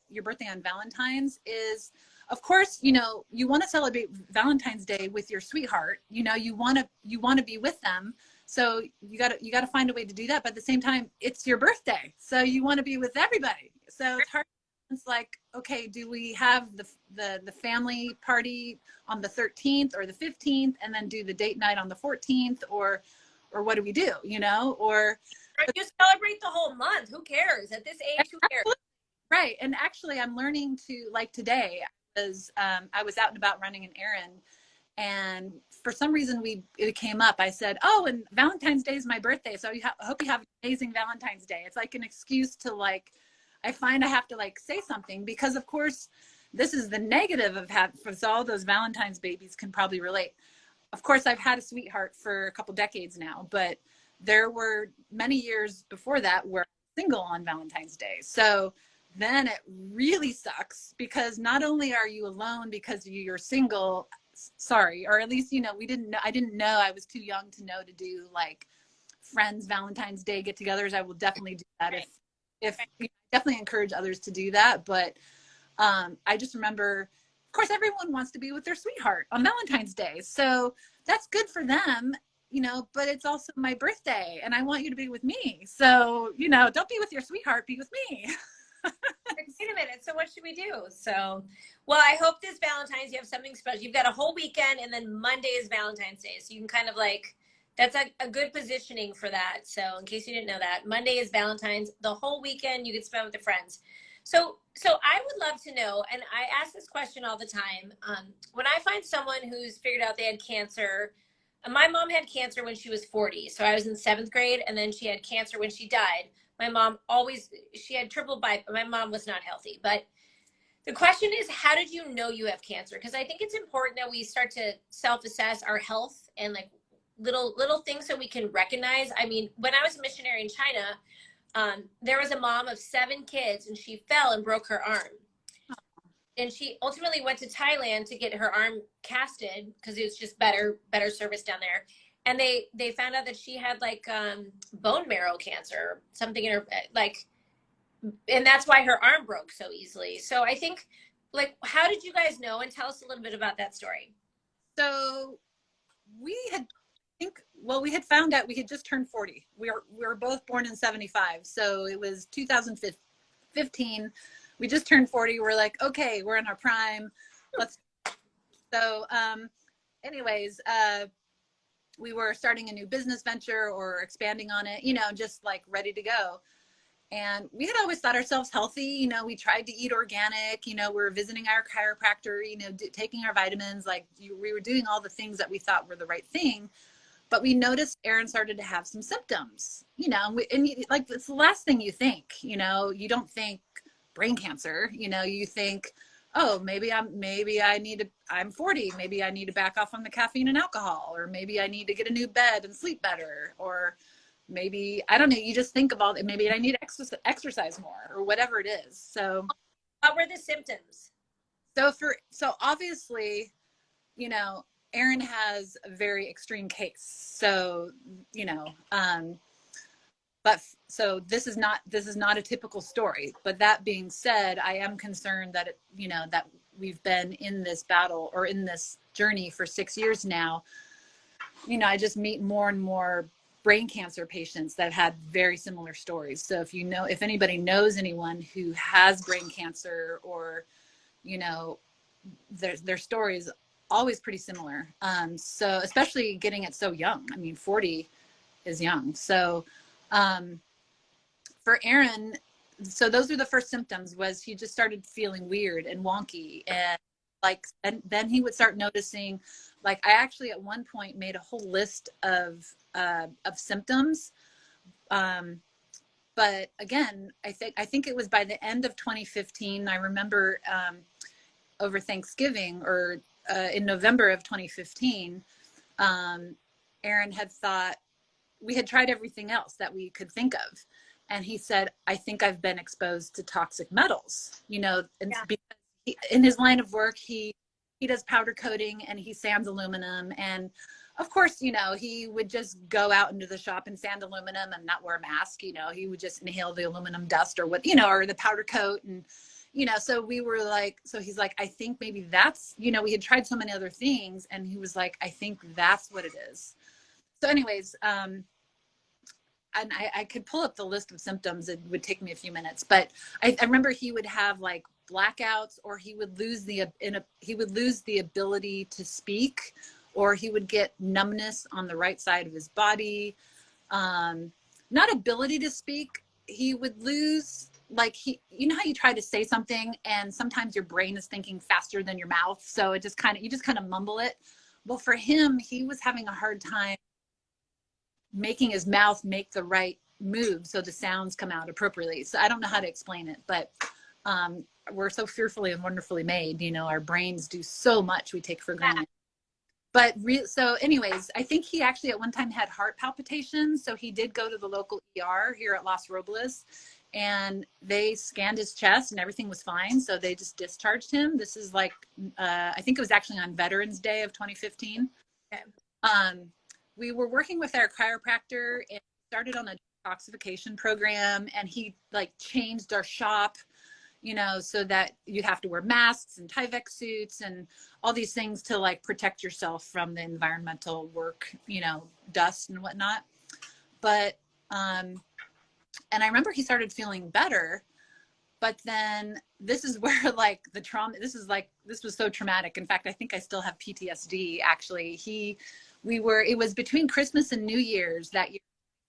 your birthday on Valentine's is, of course, you want to celebrate Valentine's Day with your sweetheart. You want to be with them. So you got to find a way to do that. But at the same time, it's your birthday. So you want to be with everybody. So it's hard. It's like, okay, do we have the family party on the 13th or the 15th and then do the date night on the 14th, or what do we do, or you celebrate the whole month? Who cares at this age? Who cares? Right. And actually I'm learning to, like today, I was out and about running an errand, and for some reason it came up. I said, oh, and Valentine's Day is my birthday, so I hope you have an amazing Valentine's Day. It's like an excuse to I find I have to say something, because of course this is the negative of having, for all those Valentine's babies can probably relate. Of course, I've had a sweetheart for a couple decades now, but there were many years before that where I was single on Valentine's Day. So then it really sucks because not only are you alone because you're single, sorry, or at least, you know, I didn't know, I was too young to know to do like friends Valentine's Day get-togethers. I will definitely do that if definitely encourage others to do that. But I just remember, of course, everyone wants to be with their sweetheart on Valentine's Day. So that's good for them, you know, but it's also my birthday and I want you to be with me. So, you know, don't be with your sweetheart, be with me. Wait a minute. So what should we do? So, well, I hope this Valentine's you have something special. You've got a whole weekend and then Monday is Valentine's Day. So you can kind of like, that's a good positioning for that. So in case you didn't know that, Monday is Valentine's. The whole weekend you could spend with the friends. So I would love to know, and I ask this question all the time. When I find someone who's figured out they had cancer, my mom had cancer when she was 40. So I was in 7th grade and then she had cancer when she died. My mom she had triple bypass. My mom was not healthy, but the question is, how did you know you have cancer? Because I think it's important that we start to self-assess our health and like little things so we can recognize. I mean, when I was a missionary in China, there was a mom of 7 kids and she fell and broke her arm. And she ultimately went to Thailand to get her arm casted because it was just better service down there. And they found out that she had like bone marrow cancer, something in her like, and that's why her arm broke so easily. So I think, like, how did you guys know? And tell us a little bit about that story. So we had found out we had just turned 40. We were both born in 75. So it was 2015. We just turned 40. We're like, okay, we're in our prime. So anyways, we were starting a new business venture or expanding on it, you know, just like ready to go. And we had always thought ourselves healthy. You know, we tried to eat organic, you know, we were visiting our chiropractor, you know, taking our vitamins, like we were doing all the things that we thought were the right thing. But we noticed Aaron started to have some symptoms, you know, like it's the last thing you think, you know, you don't think brain cancer, you know, you think, oh, I'm 40. Maybe I need to back off on the caffeine and alcohol, or maybe I need to get a new bed and sleep better, or maybe, I don't know, you just think about it. Maybe I need to exercise more or whatever it is. So what were the symptoms? So obviously, you know, Aaron has a very extreme case. So, you know, but so this is not a typical story. But that being said, I am concerned that, you know, that we've been in this battle or in this journey for 6 years now. You know, I just meet more and more brain cancer patients that had very similar stories. So if anybody knows anyone who has brain cancer, or, you know, their story is always pretty similar. So especially getting it so young. I mean, 40 is young. So for Aaron, so those are the first symptoms, was he just started feeling weird and wonky, and like, and then he would start noticing, like, I actually at one point made a whole list of symptoms. But again, I think it was by the end of 2015. I remember over Thanksgiving, or in November of 2015, Aaron had thought, we had tried everything else that we could think of. And he said, I think I've been exposed to toxic metals, you know, and because in his line of work, he does powder coating and he sands aluminum. And of course, you know, he would just go out into the shop and sand aluminum and not wear a mask. You know, he would just inhale the aluminum dust or what, you know, or the powder coat. And, you know, so we were like, so he's like, I think maybe that's, you know, we had tried so many other things. And he was like, I think that's what it is. So anyways, and I could pull up the list of symptoms. It would take me a few minutes, but I remember he would have like blackouts, or he would lose the ability to speak, or he would get numbness on the right side of his body. Not ability to speak. He would lose, like, you know how you try to say something and sometimes your brain is thinking faster than your mouth. So you just kind of mumble it. Well, for him, he was having a hard time making his mouth make the right move so the sounds come out appropriately. So I don't know how to explain it, but we're so fearfully and wonderfully made. You know, our brains do so much we take for granted. But so anyways, I think he actually at one time had heart palpitations. So he did go to the local ER here at Los Robles, and they scanned his chest and everything was fine. So they just discharged him. This is like, I think it was actually on Veterans Day of 2015. Okay. We were working with our chiropractor and started on a detoxification program, and he like changed our shop, you know, so that you have to wear masks and Tyvek suits and all these things to like protect yourself from the environmental work, you know, dust and whatnot. But, and I remember he started feeling better, but then this is where like the trauma, this was so traumatic. In fact, I think I still have PTSD actually. It was between Christmas and New Year's that year,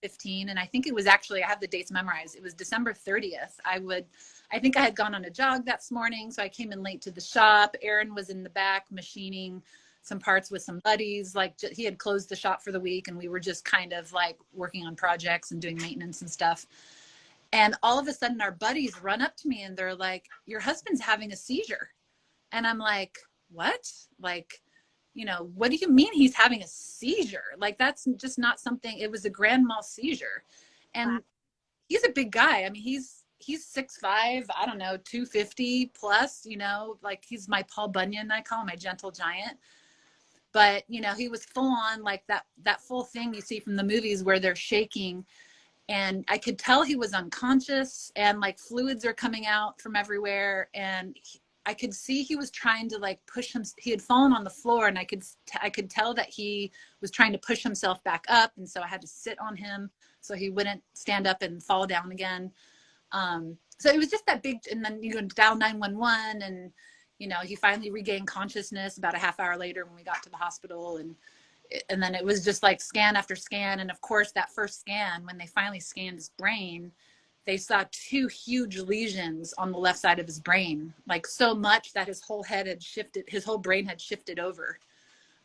15. And I think it was actually, I have the dates memorized. It was December 30th. I think I had gone on a jog that morning. So I came in late to the shop. Aaron was in the back machining some parts with some buddies. Like he had closed the shop for the week and we were just kind of like working on projects and doing maintenance and stuff. And all of a sudden our buddies run up to me and they're like, your husband's having a seizure. And I'm like, what? Like, you know, what do you mean he's having a seizure? Like, that's just not something, it was a grand mal seizure. And he's a big guy. I mean, he's 6'5", I don't know, 250 plus, you know, like he's my Paul Bunyan, I call him, my gentle giant. But, you know, he was full on like that full thing you see from the movies where they're shaking. And I could tell he was unconscious and like fluids are coming out from everywhere. And I could see he was trying to like push him. He had fallen on the floor and I could tell that he was trying to push himself back up. And so I had to sit on him so he wouldn't stand up and fall down again. So it was just that big, and then you go dial 911 and, you know, he finally regained consciousness about a half hour later when we got to the hospital. And then it was just like scan after scan. And of course that first scan, when they finally scanned his brain, they saw 2 huge lesions on the left side of his brain, like so much that his whole head had shifted, his whole brain had shifted over.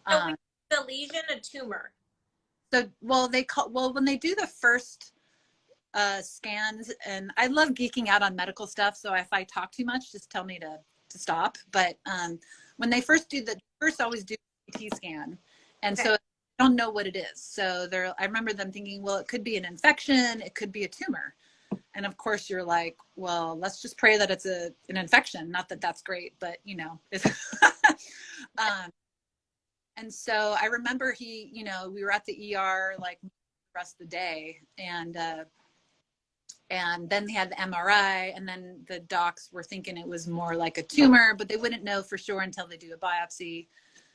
So the lesion, a tumor? So, when they do the first scans, and I love geeking out on medical stuff. So if I talk too much, just tell me to stop. But when they first always do a CT scan. And okay. So I don't know what it is. So I remember them thinking, well, it could be an infection. It could be a tumor. And of course you're like, well, let's just pray that it's an infection. Not that that's great, but you know, and so I remember we were at the ER like the rest of the day, and then they had the MRI, and then the docs were thinking it was more like a tumor, but they wouldn't know for sure until they do a biopsy.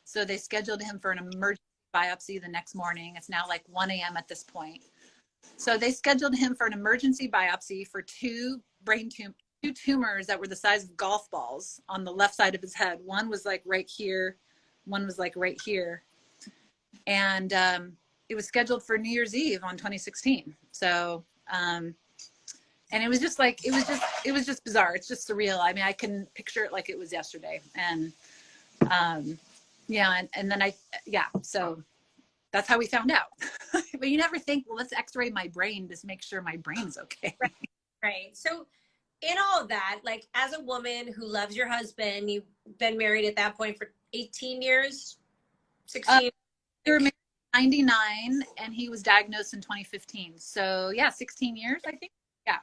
So they scheduled him for an emergency biopsy the next morning. It's now like 1 a.m. at this point. So they scheduled him for an emergency biopsy for 2 tumors that were the size of golf balls on the left side of his head. One was like right here. One was like right here. And it was scheduled for New Year's Eve on 2016. So, and it was just like, it was just bizarre. It's just surreal. I mean, I can picture it like it was yesterday. And yeah. And then so that's how we found out. But you never think, well, let's x-ray my brain to make sure my brain's okay. Right. So in all of that, like as a woman who loves your husband, you've been married at that point for 18 years, 16? We were married in 99 and he was diagnosed in 2015. So yeah, 16 years, I think. Yeah.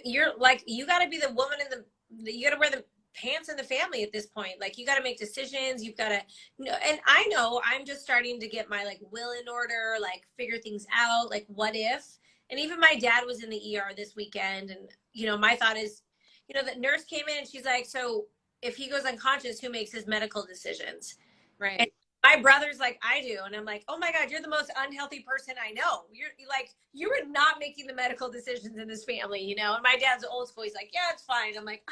You're like, you got to be the woman you got to wear the pants in the family at this point. Like you got to make decisions. You've got to, and I know I'm just starting to get my like will in order, like figure things out, like what if. And even my dad was in the ER this weekend. And, you know, my thought is, you know, the nurse came in and she's like, so if he goes unconscious, who makes his medical decisions? Right. And my brother's like, I do. And I'm like, oh my God, you're the most unhealthy person I know. You're like, you are not making the medical decisions in this family, you know? And my dad's old school. He's like, yeah, it's fine. I'm like,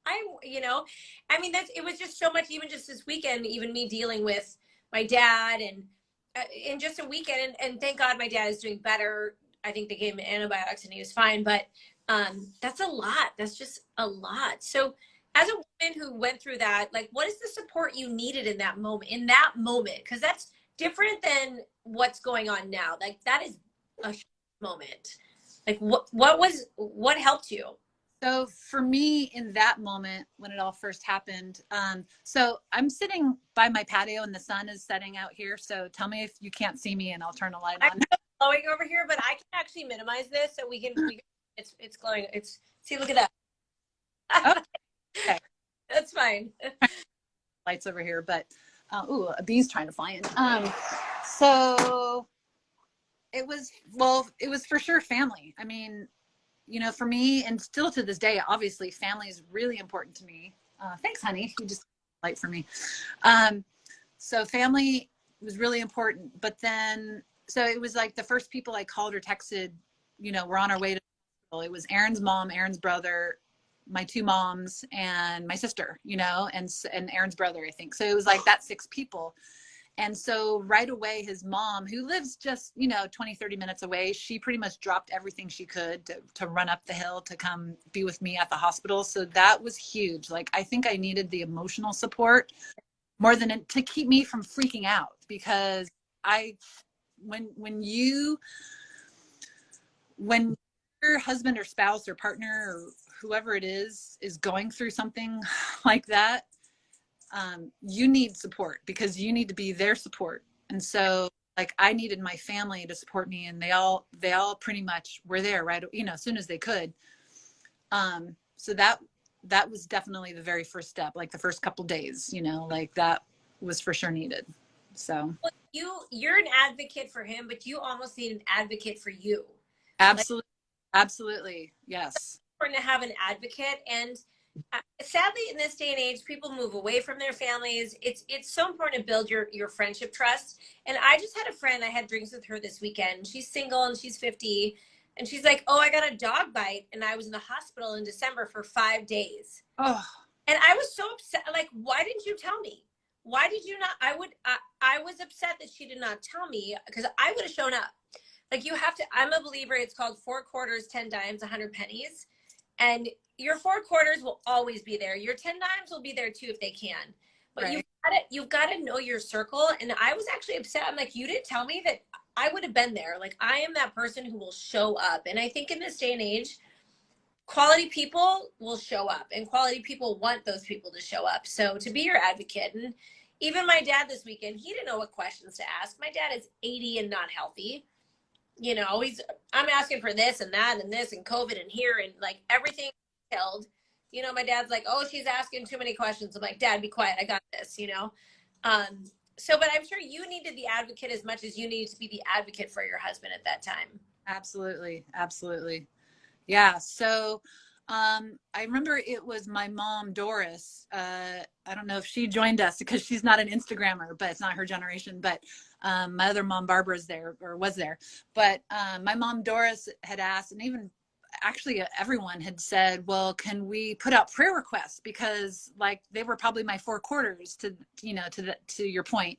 it was just so much, even just this weekend, even me dealing with my dad and in just a weekend. And thank God my dad is doing better. I think they gave him antibiotics and he was fine, but that's a lot. That's just a lot. So as a woman who went through that, like, what is the support you needed in that moment? Because that's different than what's going on now. Like that is a moment. Like what helped you? So for me in that moment when it all first happened, so I'm sitting by my patio and the sun is setting out here. So tell me if you can't see me and I'll turn a light I'm on. glowing over here, but I can actually minimize this so it's glowing. See, look at Oh, that. okay. That's fine. Lights over here, but ooh, a bee's trying to fly in. So it was for sure family. I mean, you know, for me and still to this day, obviously family is really important to me. Thanks, honey. You just light for me. So family was really important, but then, so it was like the first people I called or texted, you know, we're on our way to the hospital. It was Aaron's mom, Aaron's brother, my two moms, and my sister, you know, and Aaron's brother, I think. So it was like that 6 people. And so right away, his mom, who lives just, you know, 20, 30 minutes away, she pretty much dropped everything she could to run up the hill to come be with me at the hospital. So that was huge. Like, I think I needed the emotional support more than to keep me from freaking out, because when your husband or spouse or partner or whoever it is going through something like that, you need support because you need to be their support. And so like I needed my family to support me, and they all pretty much were there right, you know, as soon as they could. So that was definitely the very first step, like the first couple days, you know, like that was for sure needed. So Well, you're an advocate for him, but you almost need an advocate for you. absolutely, absolutely, yes. Important to have an advocate, and sadly in this day and age people move away from their families. It's so important to build your friendship trust. And I just had a friend, I had drinks with her this weekend. She's single and she's 50, and she's like, oh, I got a dog bite and I was in the hospital in December for 5 days. Oh, And I was so upset, like, why didn't you tell me? Why did you not? I was upset that she did not tell me, because I would have shown up. Like, you have to, I'm a believer, it's called 4 quarters 10 dimes 100 pennies. And your 4 quarters will always be there. Your 10 dimes will be there too if they can. But right. you've got to know your circle. And I was actually upset. I'm like, you didn't tell me that I would have been there. Like, I am that person who will show up. And I think in this day and age, quality people will show up, and quality people want those people to show up. So to be your advocate. And even my dad this weekend, he didn't know what questions to ask. My dad is 80 and not healthy. You know, I'm asking for this and that and this and COVID and here and like everything held. You know, my dad's like, oh, she's asking too many questions. I'm like, Dad, be quiet. I got this, you know? So, but I'm sure you needed the advocate as much as you needed to be the advocate for your husband at that time. Absolutely. Absolutely. Yeah. So I remember it was my mom, Doris. I don't know if she joined us because she's not an Instagrammer, but it's not her generation. But my other mom, Barbara's there or was there. But my mom, Doris, had asked, and even actually everyone had said, well, can we put out prayer requests? Because like they were probably my 4 quarters to, you know, to your point.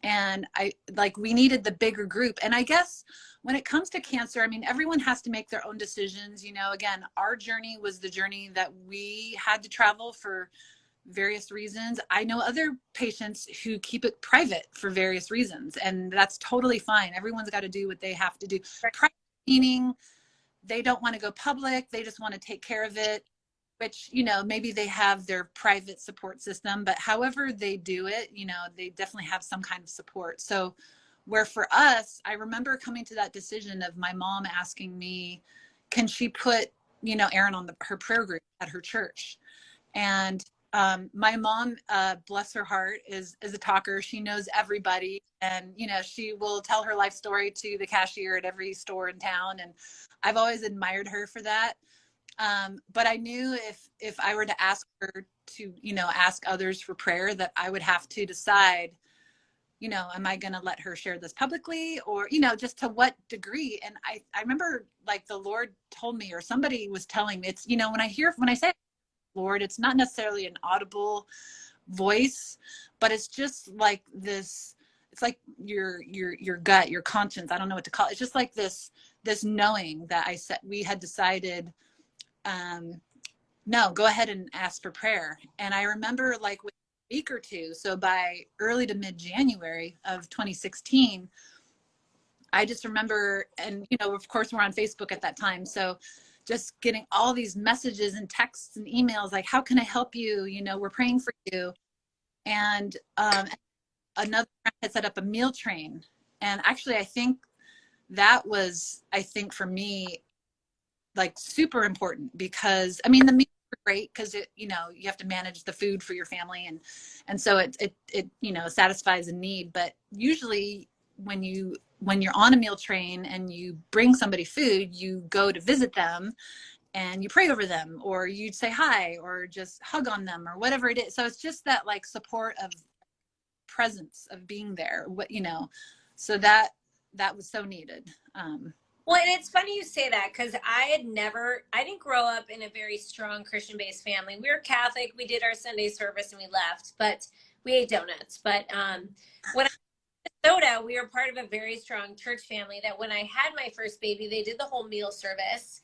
And I like, we needed the bigger group. And I guess when it comes to cancer, I mean, everyone has to make their own decisions. You know, again, our journey was the journey that we had to travel for various reasons. I know other patients who keep it private for various reasons, and that's totally fine. Everyone's got to do what they have to do. Private meaning they don't want to go public. They just want to take care of it, which, you know, maybe they have their private support system, but however they do it, you know, they definitely have some kind of support. So where for us, I remember coming to that decision of my mom asking me, can she put, you know, Aaron on her prayer group at her church? And my mom, bless her heart, is a talker. She knows everybody, and you know, she will tell her life story to the cashier at every store in town, and I've always admired her for that. But I knew if I were to ask her to, you know, ask others for prayer, that I would have to decide, you know, am I going to let her share this publicly, or, you know, just to what degree? And I remember like the Lord told me, or somebody was telling me, it's, you know, when I say Lord, it's not necessarily an audible voice, but it's just like this, it's like your gut, your conscience. I don't know what to call it. It's just like this knowing that we had decided, no, go ahead and ask for prayer. And I remember like within a week or two, so by early to mid-January of 2016, I just remember, and you know, of course we're on Facebook at that time. So just getting all these messages and texts and emails like, how can I help you? You know, we're praying for you. And another friend had set up a meal train. And actually, I think that was, for me, like super important, because I mean, the meals are great because it, you know, you have to manage the food for your family, and so it you know, satisfies a need. But usually when you're on a meal train and you bring somebody food, you go to visit them and you pray over them, or you say hi, or just hug on them, or whatever it is. So it's just that like support of presence of being there, what, you know, so that was so needed. Well, and it's funny you say that, because I didn't grow up in a very strong Christian-based family. We were Catholic. We did our Sunday service and we left, but we ate donuts. But when I was in Minnesota, we were part of a very strong church family that when I had my first baby, they did the whole meal service.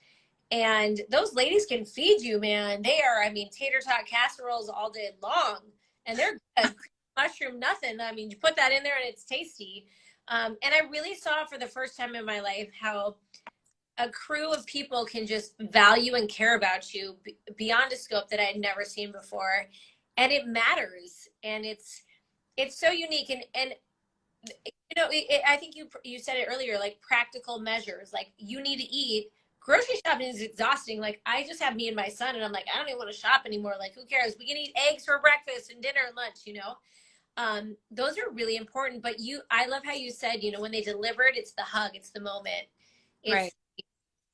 And those ladies can feed you, man. They are, I mean, tater tot casseroles all day long. And they're good. Mushroom, nothing. I mean, you put that in there and it's tasty. And I really saw for the first time in my life how a crew of people can just value and care about you beyond a scope that I had never seen before. And it matters. And it's so unique. And you know, I think you said it earlier, like practical measures, like you need to eat. Grocery shopping is exhausting. Like I just have me and my son and I'm like, I don't even want to shop anymore. Like who cares? We can eat eggs for breakfast and dinner and lunch, you know? Those are really important, but I love how you said, you know, when they delivered, it's the hug, it's the moment. It's, Right.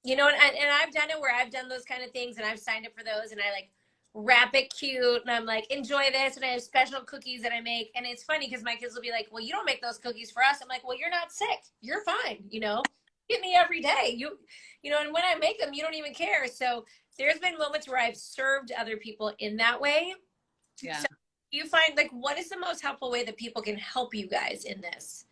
you know, and I've done it where I've done those kind of things and I've signed up for those and I like wrap it cute and I'm like, enjoy this. And I have special cookies that I make. And it's funny because my kids will be like, well, you don't make those cookies for us. I'm like, well, you're not sick. You're fine. You know, get me every day. You know, and when I make them, you don't even care. So there's been moments where I've served other people in that way. Yeah. So you find, like, what is the most helpful way that people can help you guys in this?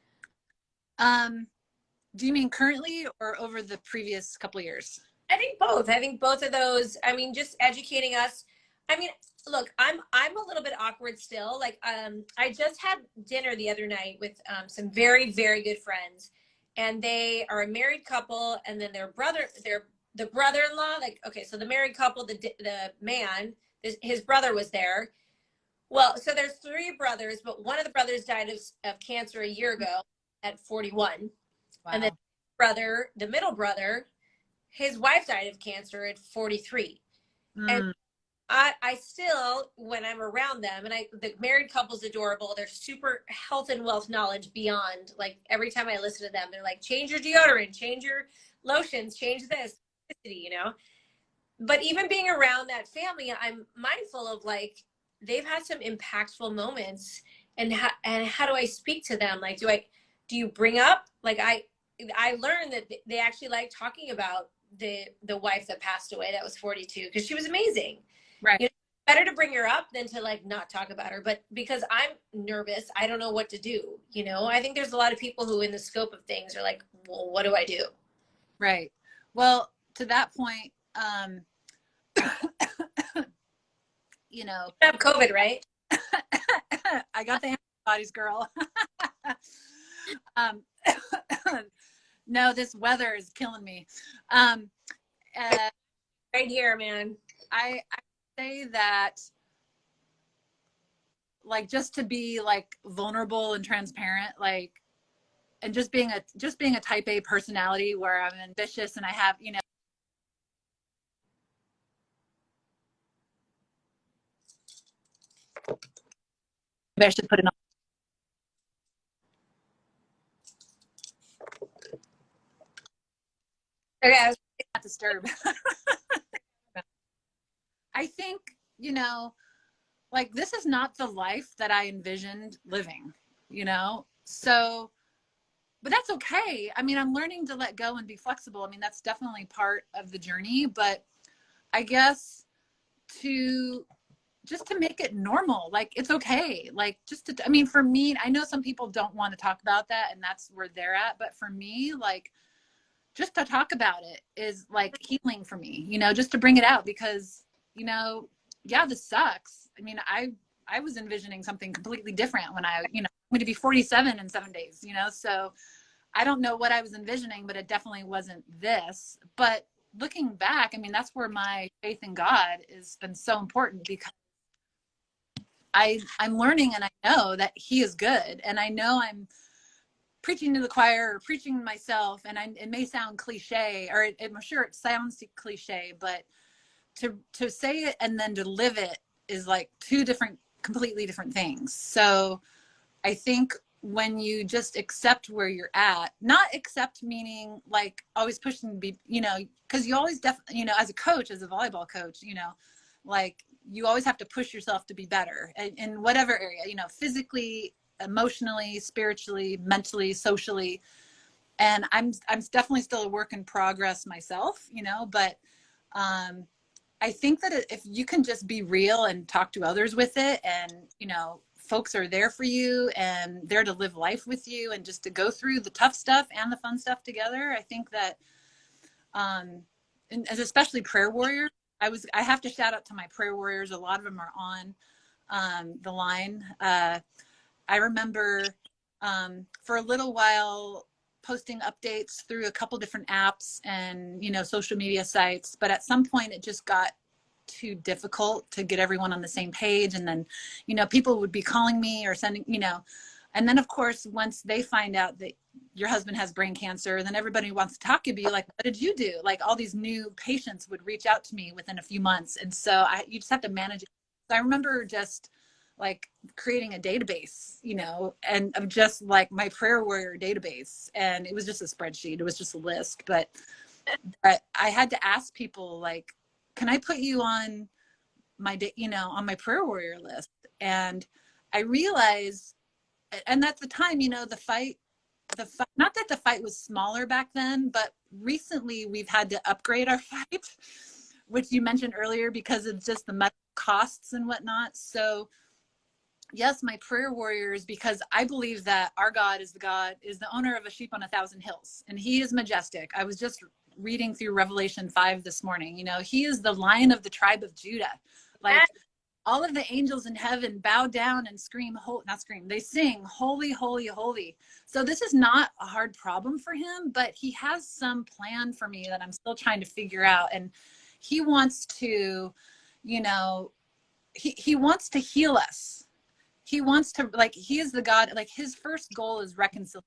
Do you mean currently or over the previous couple of years? I think both. I think both of those. I mean, just educating us. I mean, look, I'm a little bit awkward still. Like, I just had dinner the other night with some very, very good friends, and they are a married couple, and then their the brother-in-law. Like, okay, so the married couple, the man, his brother was there. Well, so there's three brothers, but one of the brothers died of cancer a year ago at 41. Wow. And then the middle brother, his wife died of cancer at 43. And I still, when I'm around them, and the married couple's adorable. They're super health and wealth knowledge beyond, like every time I listen to them, they're like, change your deodorant, change your lotions, change this, you know? But even being around that family, I'm mindful of like, they've had some impactful moments, and how do I speak to them? Like, do you bring up, like, I learned that they actually like talking about the wife that passed away that was 42 because she was amazing. Right. You know, better to bring her up than to like not talk about her. But because I'm nervous, I don't know what to do. You know, I think there's a lot of people who in the scope of things are like, well, what do I do? Right. Well, to that point, you know, You have COVID, right? I got the antibodies, girl. No, this weather is killing me. Right here, man. I say that, like, just to be like vulnerable and transparent, like, and just being a type A personality where I'm ambitious and I have, you know, maybe I should put it on. Okay, I was Not disturb. I think, you know, like, this is not the life that I envisioned living, you know? So, but that's okay. I mean, I'm learning to let go and be flexible. I mean, that's definitely part of the journey, but I guess to make it normal, like, it's okay. Like, I mean, for me, I know some people don't want to talk about that and that's where they're at. But for me, like, just to talk about it is like healing for me, you know, just to bring it out because, you know, yeah, this sucks. I mean, I was envisioning something completely different when I'm going to be 47 in 7 days, you know? So I don't know what I was envisioning, but it definitely wasn't this. But looking back, I mean, that's where my faith in God has been so important, because I'm learning, and I know that he is good, and I know I'm preaching to the choir or preaching to myself, and it may sound cliche, or I'm sure it sounds cliche, but to say it and then to live it is like two completely different things. So I think when you just accept where you're at, not accept meaning like always pushing to be, because you always as a coach, as a volleyball coach, like you always have to push yourself to be better in whatever area, physically, emotionally, spiritually, mentally, socially. And I'm definitely still a work in progress myself, but I think that if you can just be real and talk to others with it, and, folks are there for you and there to live life with you and just to go through the tough stuff and the fun stuff together. I think that, and as especially prayer warriors, I have to shout out to my prayer warriors. A lot of them are on the line. I remember for a little while posting updates through a couple different apps and, social media sites. But at some point it just got too difficult to get everyone on the same page. And then, people would be calling me or sending, and then of course, once they find out that your husband has brain cancer, then everybody wants to talk to you, like, what did you do? Like all these new patients would reach out to me within a few months. And so you just have to manage it. So I remember just like creating a database, and of just like my prayer warrior database. And it was just a spreadsheet. It was just a list, but I had to ask people, like, can I put you on my, on my prayer warrior list? And I realized, and at the time, the fight, not that the fight was smaller back then, but recently we've had to upgrade our fight, which you mentioned earlier, because of just the medical costs and whatnot. So yes, my prayer warriors, because I believe that our God is the owner of a sheep on 1,000 hills, and he is majestic. I was just reading through Revelation 5 this morning. He is the Lion of the tribe of Judah. Like all of the angels in heaven bow down and scream, they sing, holy, holy, holy. So this is not a hard problem for him, but he has some plan for me that I'm still trying to figure out. And he wants to, he wants to heal us. He wants to, like, he is the God, like his first goal is reconciliation.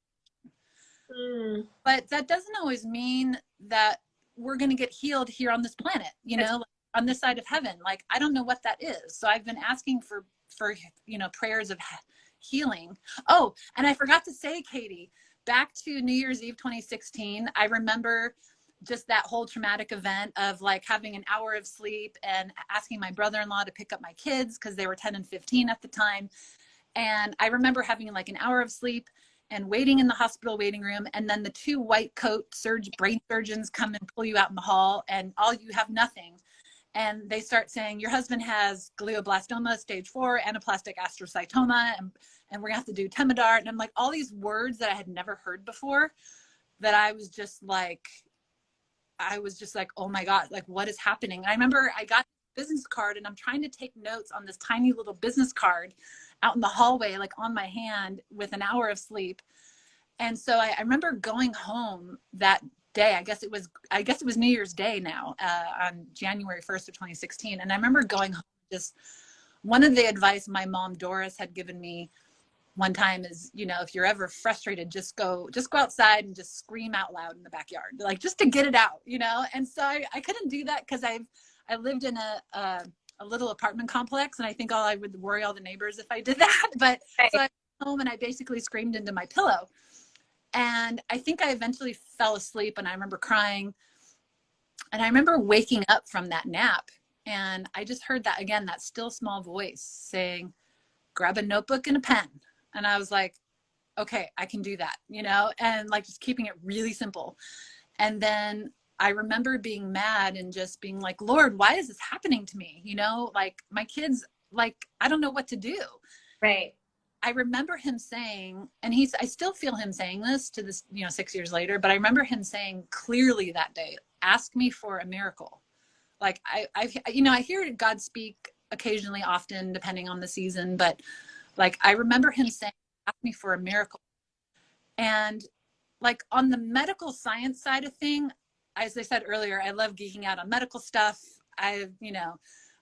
But that doesn't always mean that we're going to get healed here on this planet, like on this side of heaven. Like, I don't know what that is. So I've been asking for, prayers of healing. Oh, and I forgot to say, Katie, back to New Year's Eve, 2016, I remember just that whole traumatic event of like having an hour of sleep and asking my brother-in-law to pick up my kids because they were 10 and 15 at the time. And I remember having like an hour of sleep and waiting in the hospital waiting room. And then the two white coat brain surgeons come and pull you out in the hall, and you have nothing. And they start saying, your husband has glioblastoma stage 4, anaplastic astrocytoma, and we're gonna have to do Temodart. And I'm like, all these words that I had never heard before, that I was just like, oh my God, like what is happening? And I remember I got a business card, and I'm trying to take notes on this tiny little business card out in the hallway, like on my hand with an hour of sleep. And so I remember going home that day. I guess it was New Year's Day now, on January 1st of 2016. And I remember going home, just one of the advice my mom Doris had given me one time is, if you're ever frustrated, just go outside and just scream out loud in the backyard, like just to get it out, And so I couldn't do that because I lived in a little apartment complex, and I think I would worry all the neighbors if I did that. But so I went home and I basically screamed into my pillow. And I think I eventually fell asleep, and I remember crying. And I remember waking up from that nap, and I just heard that again, that still small voice saying, grab a notebook and a pen. And I was like, okay, I can do that, and like just keeping it really simple. And then I remember being mad and just being like, Lord, why is this happening to me? Like my kids, like, I don't know what to do. Right. I remember him saying, and I still feel him saying this to this, 6 years later, but I remember him saying clearly that day, ask me for a miracle. Like I hear God speak occasionally, often, depending on the season, but like, I remember him saying, ask me for a miracle. And like on the medical science side of thing, as I said earlier, I love geeking out on medical stuff.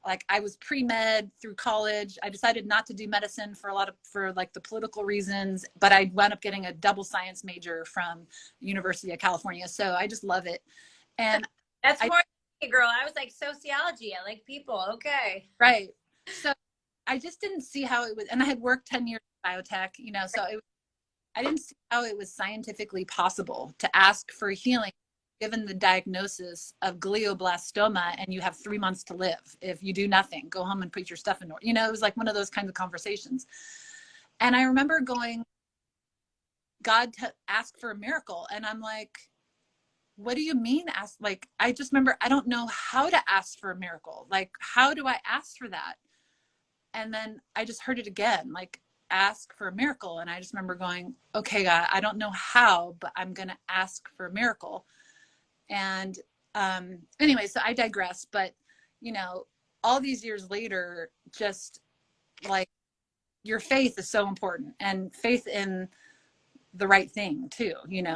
Like I was pre-med through college. I decided not to do medicine for like the political reasons, but I wound up getting a double science major from University of California. So I just love it. And that's more than me, girl. I was like sociology. I like people. Okay. Right. So I just didn't see how it was, and I had worked 10 years in biotech, so I didn't see how it was scientifically possible to ask for healing given the diagnosis of glioblastoma and you have 3 months to live. If you do nothing, go home and put your stuff in order. It was like one of those kinds of conversations. And I remember going, God, to ask for a miracle. And I'm like, what do you mean ask? Like, I just remember, I don't know how to ask for a miracle. Like, how do I ask for that? And then I just heard it again, like, ask for a miracle. And I just remember going, okay, God, I don't know how, but I'm going to ask for a miracle. And anyway, so I digress, but all these years later, just like your faith is so important, and faith in the right thing too,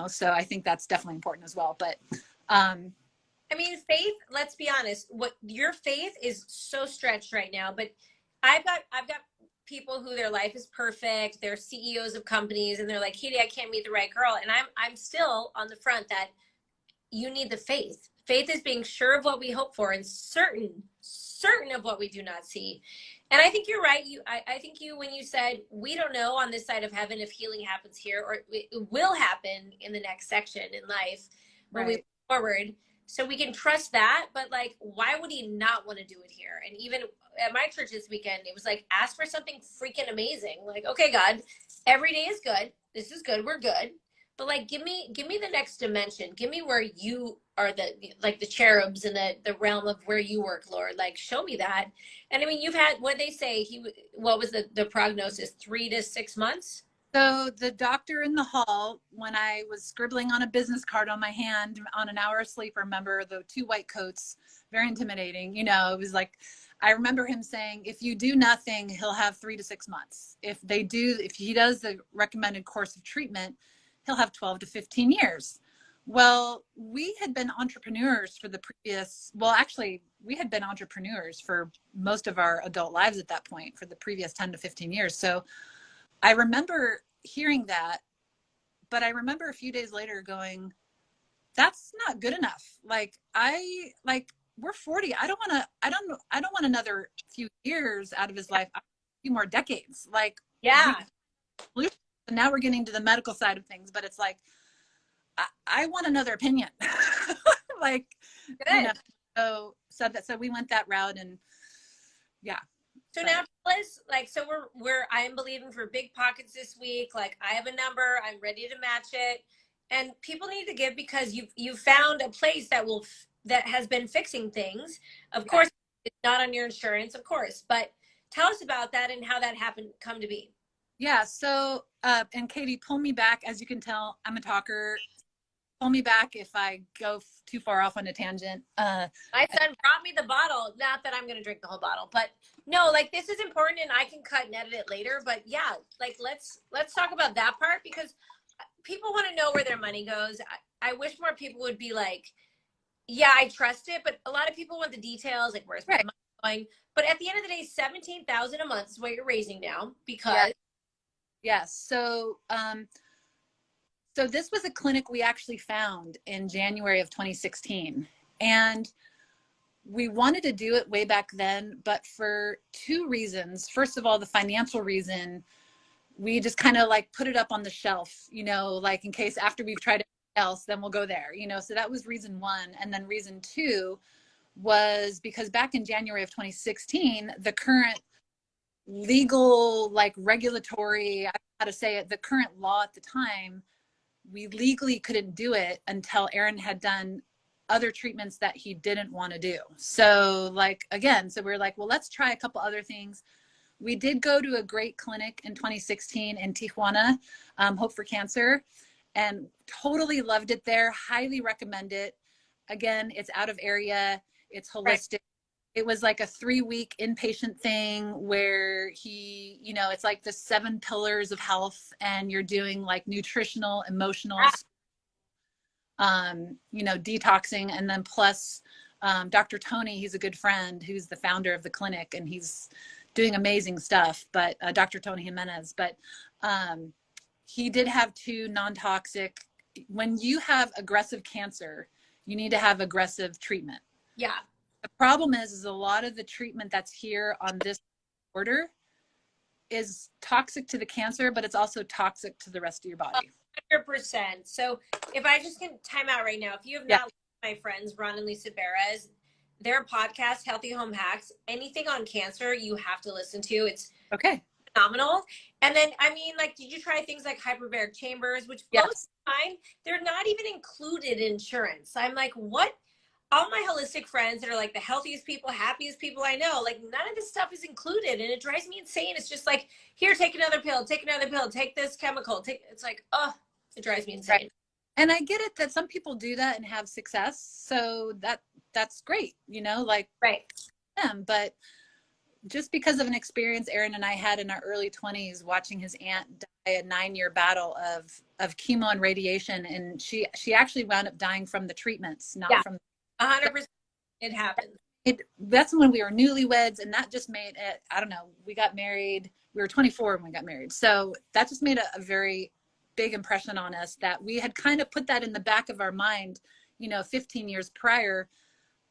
so I think that's definitely important as well. But I mean, faith, let's be honest, what your faith is so stretched right now, but I've got people who their life is perfect, they're CEOs of companies, and they're like, Katie, I can't meet the right girl. And I'm still on the front that you need the faith. Faith is being sure of what we hope for and certain of what we do not see. And I think you're right. I think when you said, we don't know on this side of heaven if healing happens here or it will happen in the next section in life when we move forward. So we can trust that, but like, why would he not want to do it here? And even at my church this weekend, it was like, ask for something freaking amazing. Like, okay, God, every day is good. This is good. We're good. But like, give me the next dimension. Give me where you are the cherubs in the realm of where you work, Lord. Like, show me that. And I mean, you've had, what they say, what was the prognosis? 3 to 6 months? So the doctor in the hall, when I was scribbling on a business card on my hand on an hour of sleep, remember the 2 white coats, very intimidating. It was like, I remember him saying, if you do nothing, he'll have 3 to 6 months. If he does the recommended course of treatment, he'll have 12 to 15 years. Well, we had been entrepreneurs we had been entrepreneurs for most of our adult lives at that point, for the previous 10 to 15 years. So I remember hearing that, but I remember a few days later going, that's not good enough. We're 40. I don't want another few years out of his life, a few more decades. Yeah. And now we're getting to the medical side of things, but it's like, I want another opinion. Good. So we went that route, and yeah. So now, Phyllis, so I am believing for big pockets this week. Like, I have a number, I'm ready to match it, and people need to give because you've found a place that has been fixing things. Of course, it's not on your insurance, of course, but tell us about that and how that come to be. Yeah. So, and Katie, pull me back. As you can tell, I'm a talker. Pull me back if I go too far off on a tangent. My son brought me the bottle. Not that I'm going to drink the whole bottle, but no, this is important, and I can cut and edit it later. But yeah, let's talk about that part, because people want to know where their money goes. I wish more people would be like, yeah, I trust it, but a lot of people want the details, like where's my money going. But at the end of the day, $17,000 a month is what you're raising now, because yes. So this was a clinic we actually found in January of 2016. And we wanted to do it way back then, but for 2 reasons. First of all, the financial reason, we just kind of put it up on the shelf, in case after we've tried everything else, then we'll go there, So that was reason 1. And then reason 2 was because back in January of 2016, the current legal, regulatory, I don't know how to say it, the current law at the time, we legally couldn't do it until Aaron had done other treatments that he didn't want to do. So again, so we're like, well, let's try a couple other things. We did go to a great clinic in 2016 in Tijuana, Hope for Cancer, and totally loved it there. Highly recommend it. Again, it's out of area. It's holistic. Right. It was like a 3-week inpatient thing where he, it's like the 7 pillars of health, and you're doing nutritional, emotional. detoxing. And then plus Dr. Tony, he's a good friend who's the founder of the clinic, and he's doing amazing stuff, but Dr. Tony Jimenez, but he did have 2 non-toxic. When you have aggressive cancer, you need to have aggressive treatment. Yeah. The problem is a lot of the treatment that's here on this order is toxic to the cancer, but it's also toxic to the rest of your body. 100%. So if I just can time out right now, if you have not listened to my friends, Ron and Lisa Perez, their podcast, Healthy Home Hacks, anything on cancer, you have to listen to. It's phenomenal. And then, I mean, like, did you try things like hyperbaric chambers, which blows my mind? They're not even included in insurance. I'm like, what? All my holistic friends that are like the healthiest people, happiest people I know, like none of this stuff is included, and it drives me insane. It's just like, here, take another pill, take this chemical, it's like, oh, it drives me insane. Right. And I get it that some people do that and have success, so that's great, like them. But just because of an experience Aaron and I had in our early 20s, watching his aunt die a 9-year battle of chemo and radiation, and she actually wound up dying from the treatments, not from 100%. It happened. That's when we were newlyweds, and that just made it, I don't know, we got married, we were 24 when we got married. So that just made a very big impression on us, that we had kind of put that in the back of our mind, 15 years prior.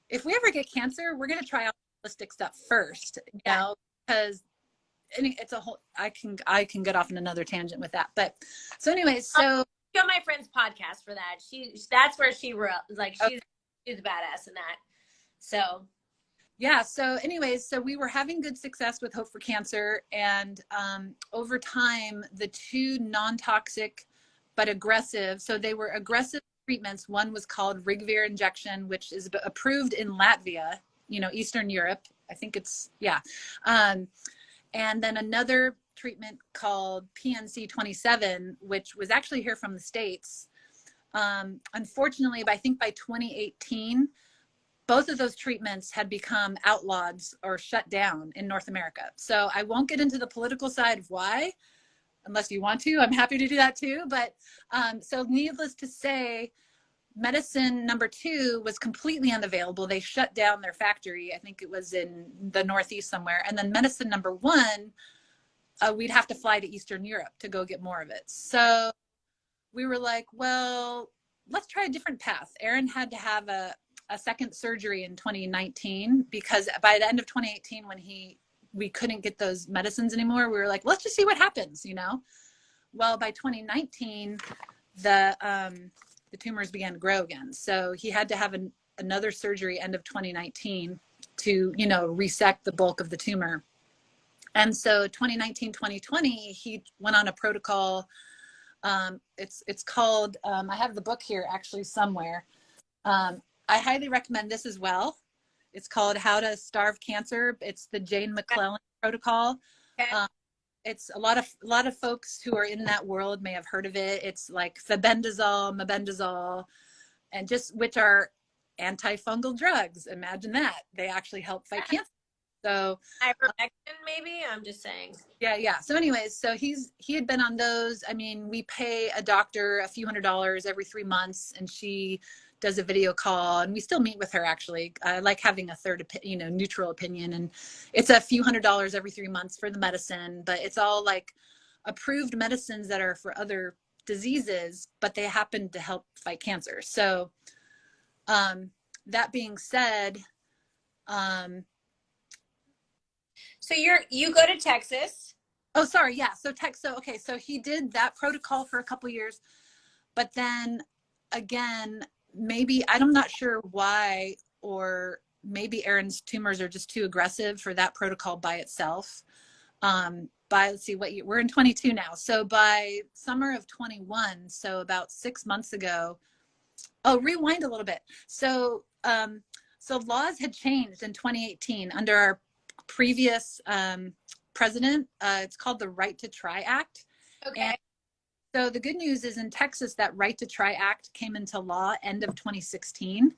If we ever get cancer, we're going to try out holistic stuff first, because it's a whole, I can get off on another tangent with that. But so anyways, so on my friend's podcast for that. That's where she wrote, like, she's a badass in that. So yeah. So anyways, so we were having good success with Hope for Cancer. And over time, the 2 non-toxic but aggressive, so they were aggressive treatments. One was called Rigvir injection, which is approved in Latvia, Eastern Europe. I think it's, and then another treatment called PNC27, which was actually here from the States. Unfortunately, I think by 2018, both of those treatments had become outlawed or shut down in North America. So I won't get into the political side of why, unless you want to. I'm happy to do that too. But so needless to say, medicine number 2 was completely unavailable. They shut down their factory. I think it was in the Northeast somewhere. And then medicine number 1, we'd have to fly to Eastern Europe to go get more of it. So we were like, well, let's try a different path. Aaron had to have a second surgery in 2019, because by the end of 2018, when we couldn't get those medicines anymore, we were like, let's just see what happens, Well, by 2019, the tumors began to grow again. So he had to have another surgery end of 2019 to, resect the bulk of the tumor. And so 2019, 2020, he went on a protocol. It's called, I have the book here actually somewhere. I highly recommend this as well. It's called How to Starve Cancer. It's the Jane McClellan protocol. It's a lot of folks who are in that world may have heard of it. It's like febendazole, mebendazole, and just, which are antifungal drugs. Imagine that. They actually help fight cancer. So ivermectin, maybe, I'm just saying. Yeah. So anyways, so he had been on those. I mean, we pay a doctor a few $100s every 3 months, and she does a video call, and we still meet with her. Actually, I like having a third, neutral opinion, and it's a few $100s every 3 months for the medicine, but it's all like approved medicines that are for other diseases, but they happen to help fight cancer. So that being said, so you go to Texas. Oh, sorry. Yeah. So okay. So he did that protocol for a couple of years, but then again, maybe, I'm not sure why, or maybe Aaron's tumors are just too aggressive for that protocol by itself. Let's see, we're in 22 now. So by summer of 21, so about 6 months ago, rewind a little bit. So laws had changed in 2018 under our previous president. It's called the Right to Try Act. Okay. And so the good news is in Texas, that Right to Try Act came into law end of 2016.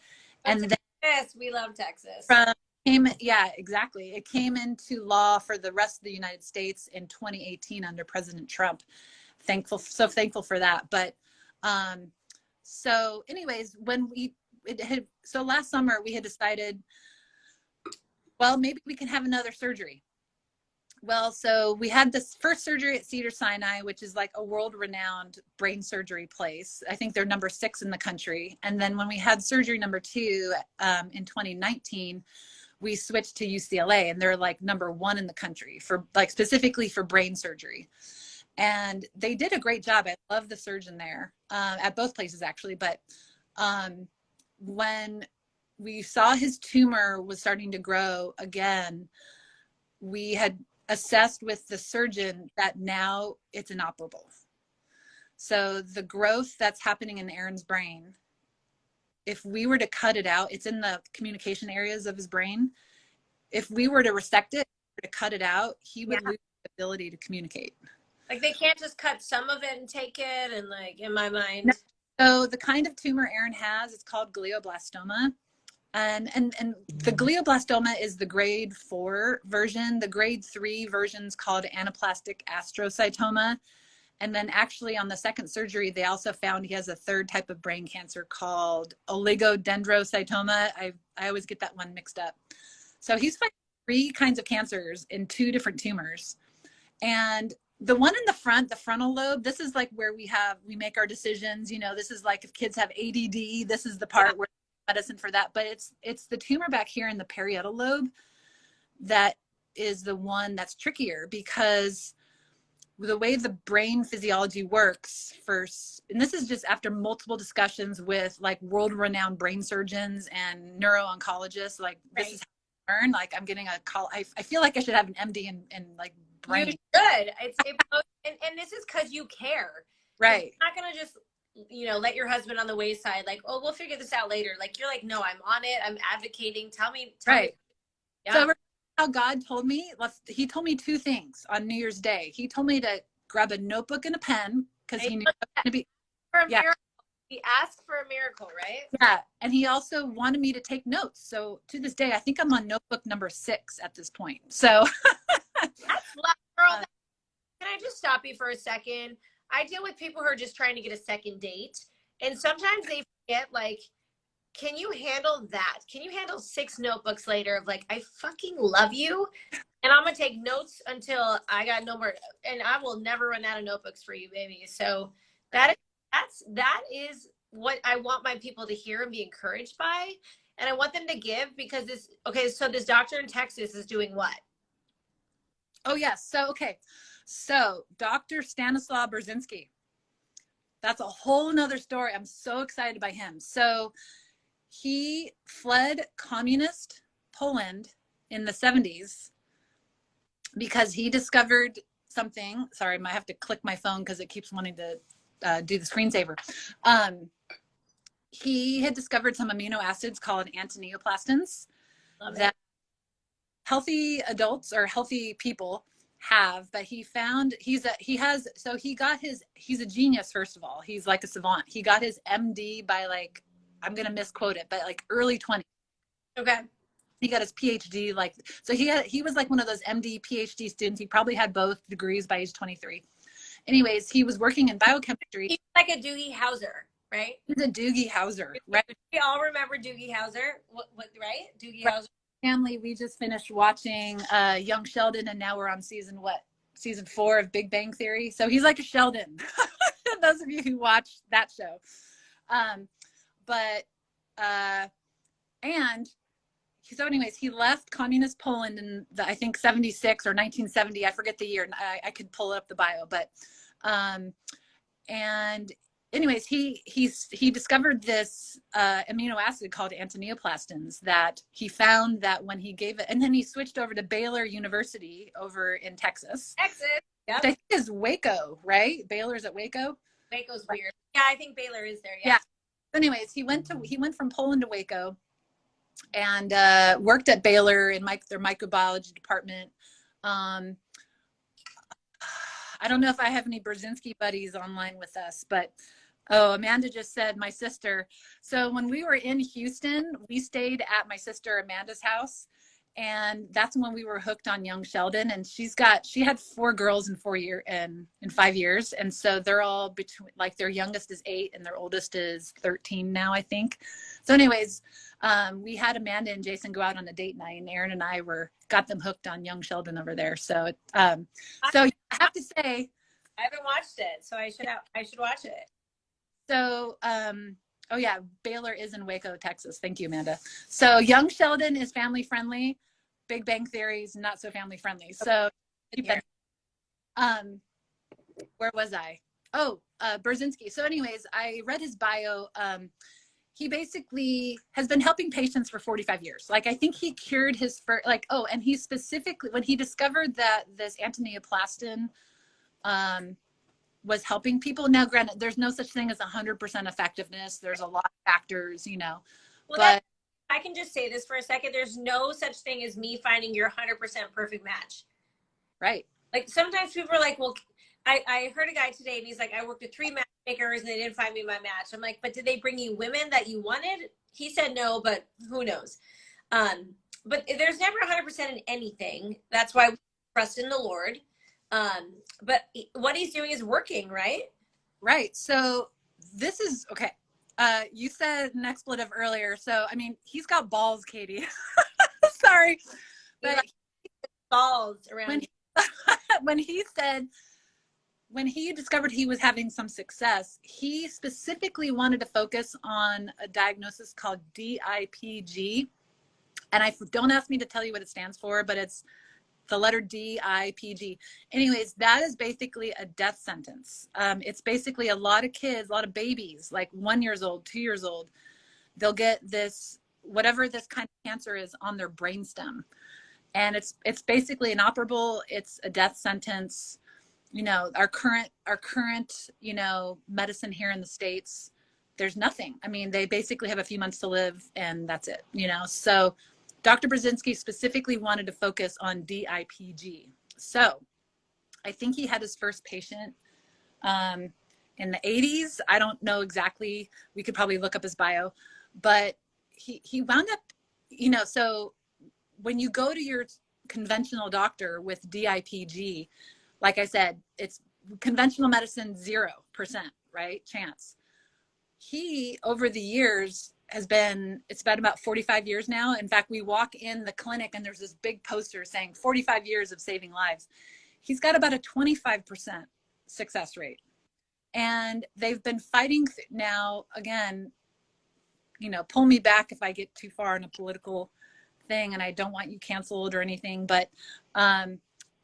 And then yes, we love Texas. Yeah, exactly. It came into law for the rest of the United States in 2018 under President Trump. So thankful for that. But So anyways, so last summer we had decided, well, maybe we can have another surgery. Well, so we had this first surgery at Cedars-Sinai, which is like a world-renowned brain surgery place. I think they're number 6 in the country. And then when we had surgery number 2 in 2019, we switched to UCLA, and they're like number 1 in the country for like specifically for brain surgery. And they did a great job. I love the surgeon there at both places actually. But when we saw his tumor was starting to grow again, we had assessed with the surgeon that now it's inoperable. So the growth that's happening in Aaron's brain, if we were to cut it out, it's in the communication areas of his brain. If we were to resect it, to cut it out, he would lose the ability to communicate. Like they can't just cut some of it and take it, and like in my mind. No. So the kind of tumor Aaron has, it's called glioblastoma. And the glioblastoma is the grade 4 version. The grade 3 version is called anaplastic astrocytoma. And then actually on the second surgery, they also found he has a third type of brain cancer called oligodendrocytoma. I always get that one mixed up. So he's fighting 3 kinds of cancers in 2 different tumors. And the one in the front, the frontal lobe, this is like where we make our decisions. You know, this is like if kids have ADD, this is the part where medicine for that. But it's the tumor back here in the parietal lobe that is the one that's trickier, because the way the brain physiology works first, and this is just after multiple discussions with like world-renowned brain surgeons and neuro-oncologists, like this is how I learn. Like I'm getting a call. I feel like I should have an MD in like brain. You should. And this is because you care. Right. You're not gonna just, you know, let your husband on the wayside, like, oh, we'll figure this out later. Like you're like, no, I'm on it. I'm advocating. Tell me. Right. Yeah. So how God told me, he told me 2 things on New Year's Day. He told me to grab a notebook and a pen because he knew I was going to be for a miracle. He asked for a miracle, right? Yeah. And he also wanted me to take notes. So to this day, I think I'm on notebook number 6 at this point. So that's love, girl. Can I just stop you for a second? I deal with people who are just trying to get a second date, and sometimes they forget, like, can you handle that? Can you handle 6 notebooks later of like, I fucking love you, and I'm gonna take notes until I got no more, and I will never run out of notebooks for you, baby. So that is what I want my people to hear and be encouraged by, and I want them to give, because so this doctor in Texas is doing what? Oh yes. So okay. So Dr. Stanislaw Brzezinski, that's a whole nother story. I'm so excited by him. So he fled communist Poland in the 70s because he discovered something. Sorry, I might have to click my phone because it keeps wanting to do the screensaver. He had discovered some amino acids called antineoplastins that healthy adults or healthy people have, but he found he's a genius. First of all, he's like a savant. He got his MD by like, I'm going to misquote it, but like early 20s. Okay. He got his PhD. So he was like one of those MD PhD students. He probably had both degrees by age 23. Anyways, he was working in biochemistry. He's like a Doogie Howser, right? He's a Doogie Howser, right? We all remember Doogie Howser, right? Doogie Howser. Family, we just finished watching Young Sheldon, and now we're on season 4 of Big Bang Theory. So he's like a Sheldon. Those of you who watch that show. So anyways, he left communist Poland in I think 76 or 1970. I forget the year. I could pull up the bio, but and anyways, he discovered this amino acid called antineoplastins that he found that when he gave it, and then he switched over to Baylor University over in Texas. Yep. I think is Waco, right? Baylor's at Waco. Waco's weird. Yeah, I think Baylor is there. Yeah. Anyways, he went from Poland to Waco and worked at Baylor in their microbiology department. I don't know if I have any Brzezinski buddies online with us, but Amanda just said, my sister. So when we were in Houston, we stayed at my sister Amanda's house, And that's when we were hooked on young Sheldon. And she had 4 girls in 5 years. And so they're all between, like, their youngest is 8 and their oldest is 13 now, I think. So anyways, we had Amanda and Jason go out on a date night, and Aaron and I got them hooked on young Sheldon over there. So, so I have to say, I haven't watched it, so I should watch it. So, oh yeah, Baylor is in Waco, Texas. Thank you, Amanda. So young Sheldon is family friendly. Big Bang Theory is not so family friendly. So, where was I? Oh, Brzezinski. So anyways, I read his bio. He basically has been helping patients for 45 years. Like, I think he cured his first, like, oh, and he specifically, when he discovered that this antineoplastin, was helping people. Now, granted, there's no such thing as 100% effectiveness. There's a lot of factors, you know. Well, but I can just say this for a second. There's no such thing as me finding your 100% perfect match. Right. Like, sometimes people are like, well, I heard a guy today and he's like, I worked with 3 matchmakers and they didn't find me my match. I'm like, but did they bring you women that you wanted? He said no, but who knows? But there's never 100% in anything. That's why we trust in the Lord. But what he's doing is working, right? Right. So this is okay. You said an expletive earlier. So, I mean, he's got balls, Katie. Sorry. But balls around when he discovered he was having some success, he specifically wanted to focus on a diagnosis called DIPG. And don't ask me to tell you what it stands for, but it's the letter DIPG. Anyways, that is basically a death sentence. It's basically a lot of kids, a lot of babies, like 1 year old, 2 years old. They'll get this, whatever this kind of cancer is, on their brainstem. And it's basically inoperable. It's a death sentence. You know, our current, you know, medicine here in the States, there's nothing. I mean, they basically have a few months to live and that's it, you know? So Dr. Brzezinski specifically wanted to focus on DIPG. So I think he had his first patient in the 80s. I don't know exactly. We could probably look up his bio, but he wound up, you know, so when you go to your conventional doctor with DIPG, like I said, it's conventional medicine, 0%, right? Chance. He, over the years, it's been about 45 years now. In fact, we walk in the clinic and there's this big poster saying 45 years of saving lives. He's got about a 25% success rate. And they've been fighting now, again, you know, pull me back if I get too far in a political thing and I don't want you canceled or anything, but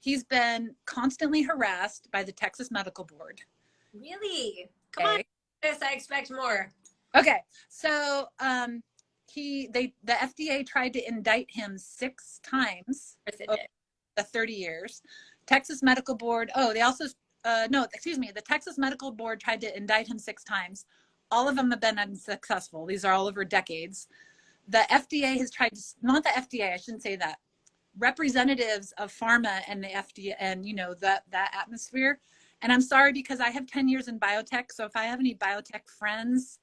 he's been constantly harassed by the Texas Medical Board. Really? Come on, I expect more. Okay, so the FDA tried to indict him 6 times over the 30 years. Texas Medical Board, the Texas Medical Board tried to indict him 6 times. All of them have been unsuccessful. These are all over decades. The FDA has tried to, not the FDA, I shouldn't say that, representatives of pharma and the FDA and, you know, that atmosphere. And I'm sorry because I have 10 years in biotech. So if I have any biotech friends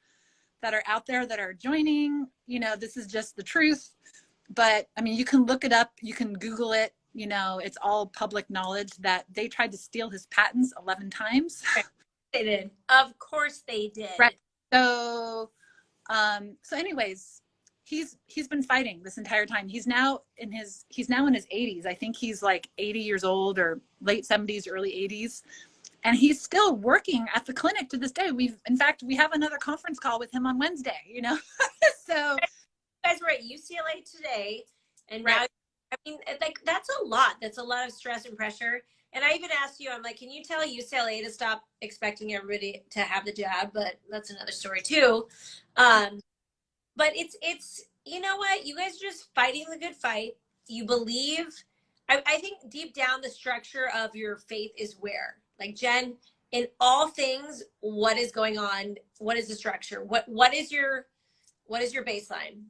that are out there that are joining, you know, this is just the truth. But I mean, you can look it up, you can Google it, you know, it's all public knowledge that they tried to steal his patents 11 times. They did. Of course they did. Right. So anyways, he's been fighting this entire time. He's now in his 80s. I think he's like 80 years old or late 70s, early 80s. And he's still working at the clinic to this day. In fact, we have another conference call with him on Wednesday, you know? So you guys were at UCLA today. And now, I mean, like, that's a lot. That's a lot of stress and pressure. And I even asked you, I'm like, can you tell UCLA to stop expecting everybody to have the job? But that's another story too. But it's, you know what? You guys are just fighting the good fight. You believe, I think deep down the structure of your faith is where, like, Jen, in all things, what is going on? What is the structure? What is your baseline?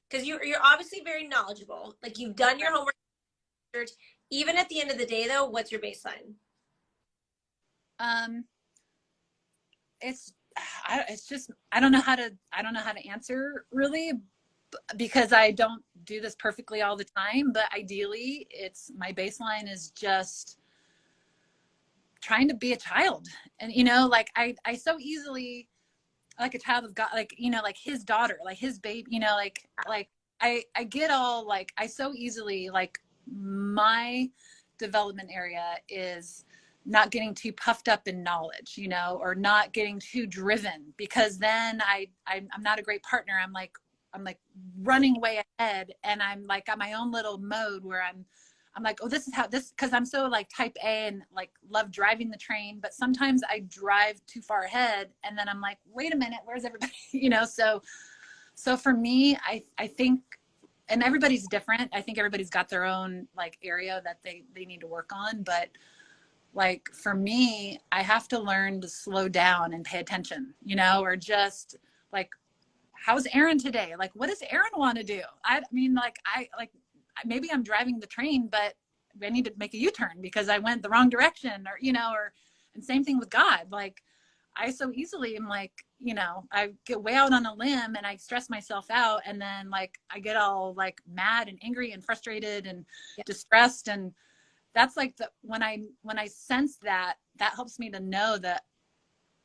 Because you're obviously very knowledgeable. Like, you've done your homework research. Even at the end of the day, though, what's your baseline? It's just I don't know how to answer really, because I don't do this perfectly all the time, but ideally it's my baseline is just trying to be a child. And, you know, like I so easily, like a child of God, like, you know, like his daughter, like his baby, you know, like I get all like, I so easily, like my development area is not getting too puffed up in knowledge, you know, or not getting too driven, because then I'm not a great partner. I'm like running way ahead, and I'm like got my own little mode where I'm like, oh, this is how this, because I'm so like type A and like love driving the train, but sometimes I drive too far ahead, and then I'm like, wait a minute, where's everybody? You know, so for me, I think, and everybody's different. I think everybody's got their own like area that they need to work on, but like for me, I have to learn to slow down and pay attention, you know, or just like, how's Aaron today? Like, what does Aaron want to do? I mean, like, I like, maybe I'm driving the train, but I need to make a U-turn because I went the wrong direction, or, you know, or, and same thing with God. Like, I so easily am like, you know, I get way out on a limb and I stress myself out. And then like, I get all like mad and angry and frustrated and distressed. And that's like when I sense that, that helps me to know that,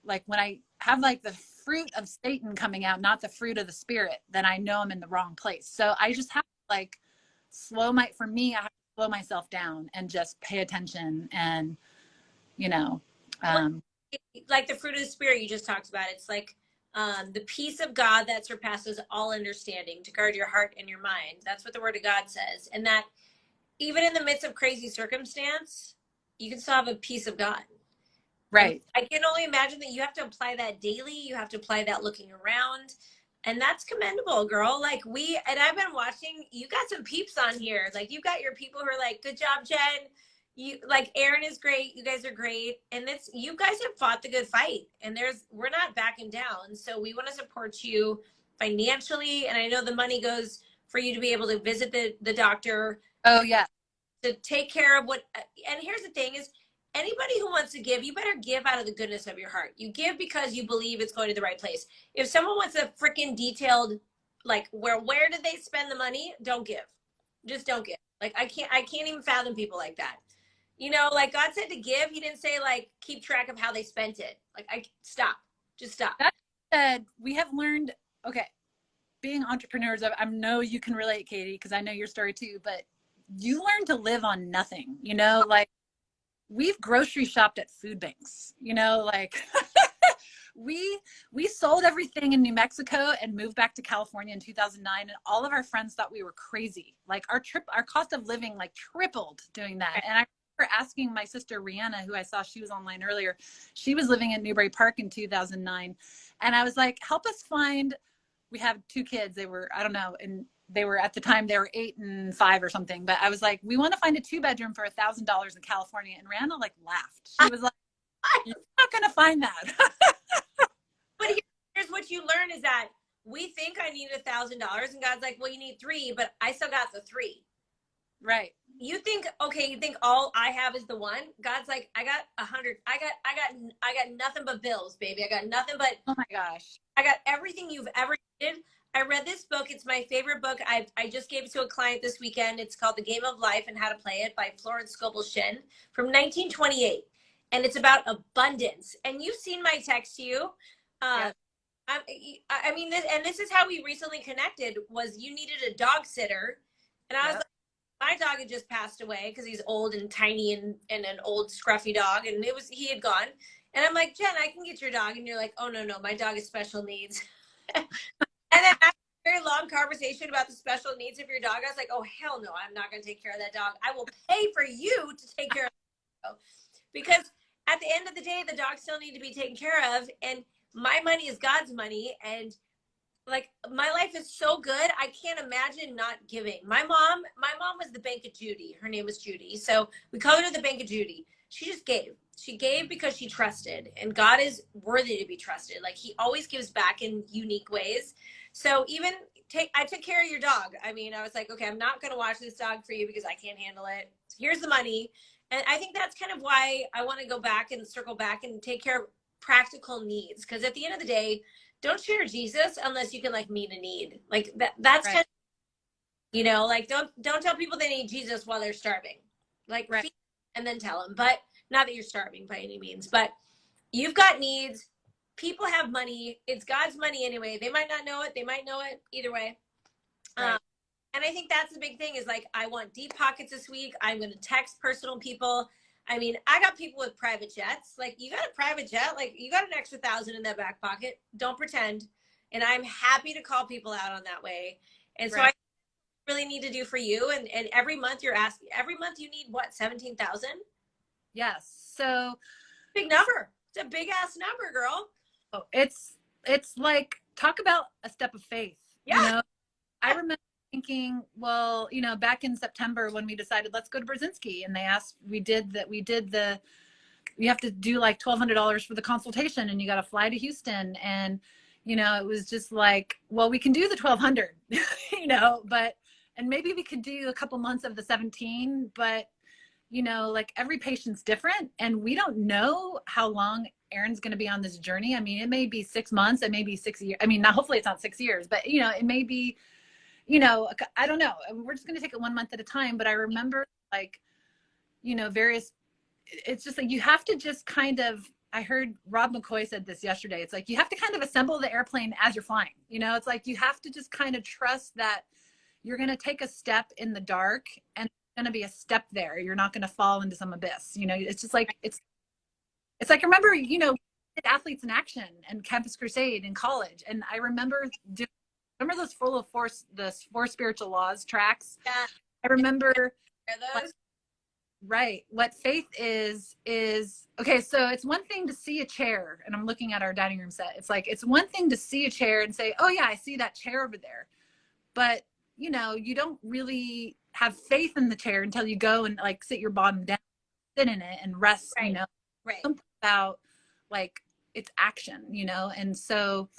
like when I have like the fruit of Satan coming out, not the fruit of the spirit, then I know I'm in the wrong place. So I just have to like for me, I have to slow myself down and just pay attention. And, you know, like the fruit of the spirit you just talked about, it's like the peace of God that surpasses all understanding to guard your heart and your mind. That's what the word of God says. And that even in the midst of crazy circumstance, you can still have a peace of God. right. And I can only imagine that you have to apply that daily. You have to apply that looking around. And that's commendable, girl. Like and I've been watching, you got some peeps on here. Like you got your people who are like, good job, Jen. You like Aaron is great. You guys are great. And you guys have fought the good fight, and we're not backing down. So we want to support you financially. And I know the money goes for you to be able to visit the doctor. Oh yeah. To take care of and here's the thing is, anybody who wants to give, you better give out of the goodness of your heart. You give because you believe it's going to the right place. If someone wants a freaking detailed, like where did they spend the money? Don't give. Just don't give. Like I can't even fathom people like that. You know, like God said to give. He didn't say like keep track of how they spent it. Like stop. Just stop. That said, we have learned, okay, being entrepreneurs, I know you can relate, Katie, because I know your story too, but you learn to live on nothing, you know, like we've grocery shopped at food banks, you know, like we sold everything in New Mexico and moved back to California in 2009. And all of our friends thought we were crazy. Like our cost of living like tripled doing that. And I remember asking my sister, Rihanna, who I saw, she was online earlier. She was living in Newbury Park in 2009. And I was like, help us find, we have 2 kids. They were, I don't know. And they were at the time, they were 8 and 5 or something. But I was like, we want to find a 2-bedroom for $1,000 in California. And Rihanna like laughed. She was like, you're not going to find that. But here's what you learn is that we think I need $1,000, and God's like, well, you need 3, but I still got the 3. Right. You think all I have is the 1. God's like, I got 100. I got nothing but bills, baby. I got nothing but, oh my gosh, I got everything you've ever needed. I read this book. It's my favorite book. I just gave it to a client this weekend. It's called The Game of Life and How to Play It by Florence Scovel Shinn from 1928. And it's about abundance. And you've seen my text to you. Yeah. I mean, this is how we recently connected, was you needed a dog sitter. And I was like, my dog had just passed away because he's old and tiny and an old scruffy dog. And he had gone. And I'm like, Jen, I can get your dog. And you're like, oh, no, my dog has special needs. And then after a very long conversation about the special needs of your dog, I was like, oh, hell no, I'm not going to take care of that dog. I will pay for you to take care of the dog. Because at the end of the day, the dogs still need to be taken care of. And my money is God's money. And like, my life is so good. I can't imagine not giving. My mom was the Bank of Judy. Her name was Judy. So we called her the Bank of Judy. She just gave. She gave because she trusted. And God is worthy to be trusted. Like, he always gives back in unique ways. So even I took care of your dog. I mean, I was like, okay, I'm not going to watch this dog for you because I can't handle it. Here's the money. And I think that's kind of why I want to go back and circle back and practical needs. Because at the end of the day, don't share Jesus unless you can like meet a need. Like that's Right. kind of, you know, like don't tell people they need Jesus while they're starving. Like Right. feed and then tell them. But not that you're starving by any means, but you've got needs. People have money. It's God's money anyway. They might not know it. They might know it. Either way. Right. And I think that's the big thing is like, I want deep pockets this week. I'm going to text personal people. I mean, I got people with private jets. Like, you got a private jet, like you got an extra 1,000 in that back pocket. Don't pretend. And I'm happy to call people out on that way. And so I really need to do for you. And every month you're asking, every month you need what, 17,000? Yes. So big number. It's a big ass number, girl. oh, it's like, talk about a step of faith. Yeah. You know, I remember thinking, well, you know, back in September when we decided let's go to Brzezinski, and they asked, you have to do like $1,200 for the consultation, and you got to fly to Houston, and you know, it was just like, well, we can do the 1,200, you know, and maybe we could do a couple months of the 17, but you know, like every patient's different, and we don't know how long Aaron's going to be on this journey. I mean, it may be 6 months, it may be 6 years. I mean, not, hopefully it's not 6 years, but you know, it may be, you know, I don't know. We're just going to take it 1 month at a time. But I remember like, you know, it's just like, you have to just kind of, I heard Rob McCoy said this yesterday. It's like, you have to kind of assemble the airplane as you're flying. You know, it's like, you have to just kind of trust that you're going to take a step in the dark, and it's going to be a step there. You're not going to fall into some abyss. You know, it's just like, it's like, remember, you know, Athletes in Action and Campus Crusade in college. And I remember those full of force, the 4 spiritual laws tracks. Yeah. I remember Those? right. What faith is okay. So it's one thing to see a chair, and I'm looking at our dining room set. It's like, it's one thing to see a chair and say, oh yeah, I see that chair over there. But you know, you don't really have faith in the chair until you go and like sit your bottom down, sit in it and rest, Right. you know, Right. something about like it's action, you know? And so,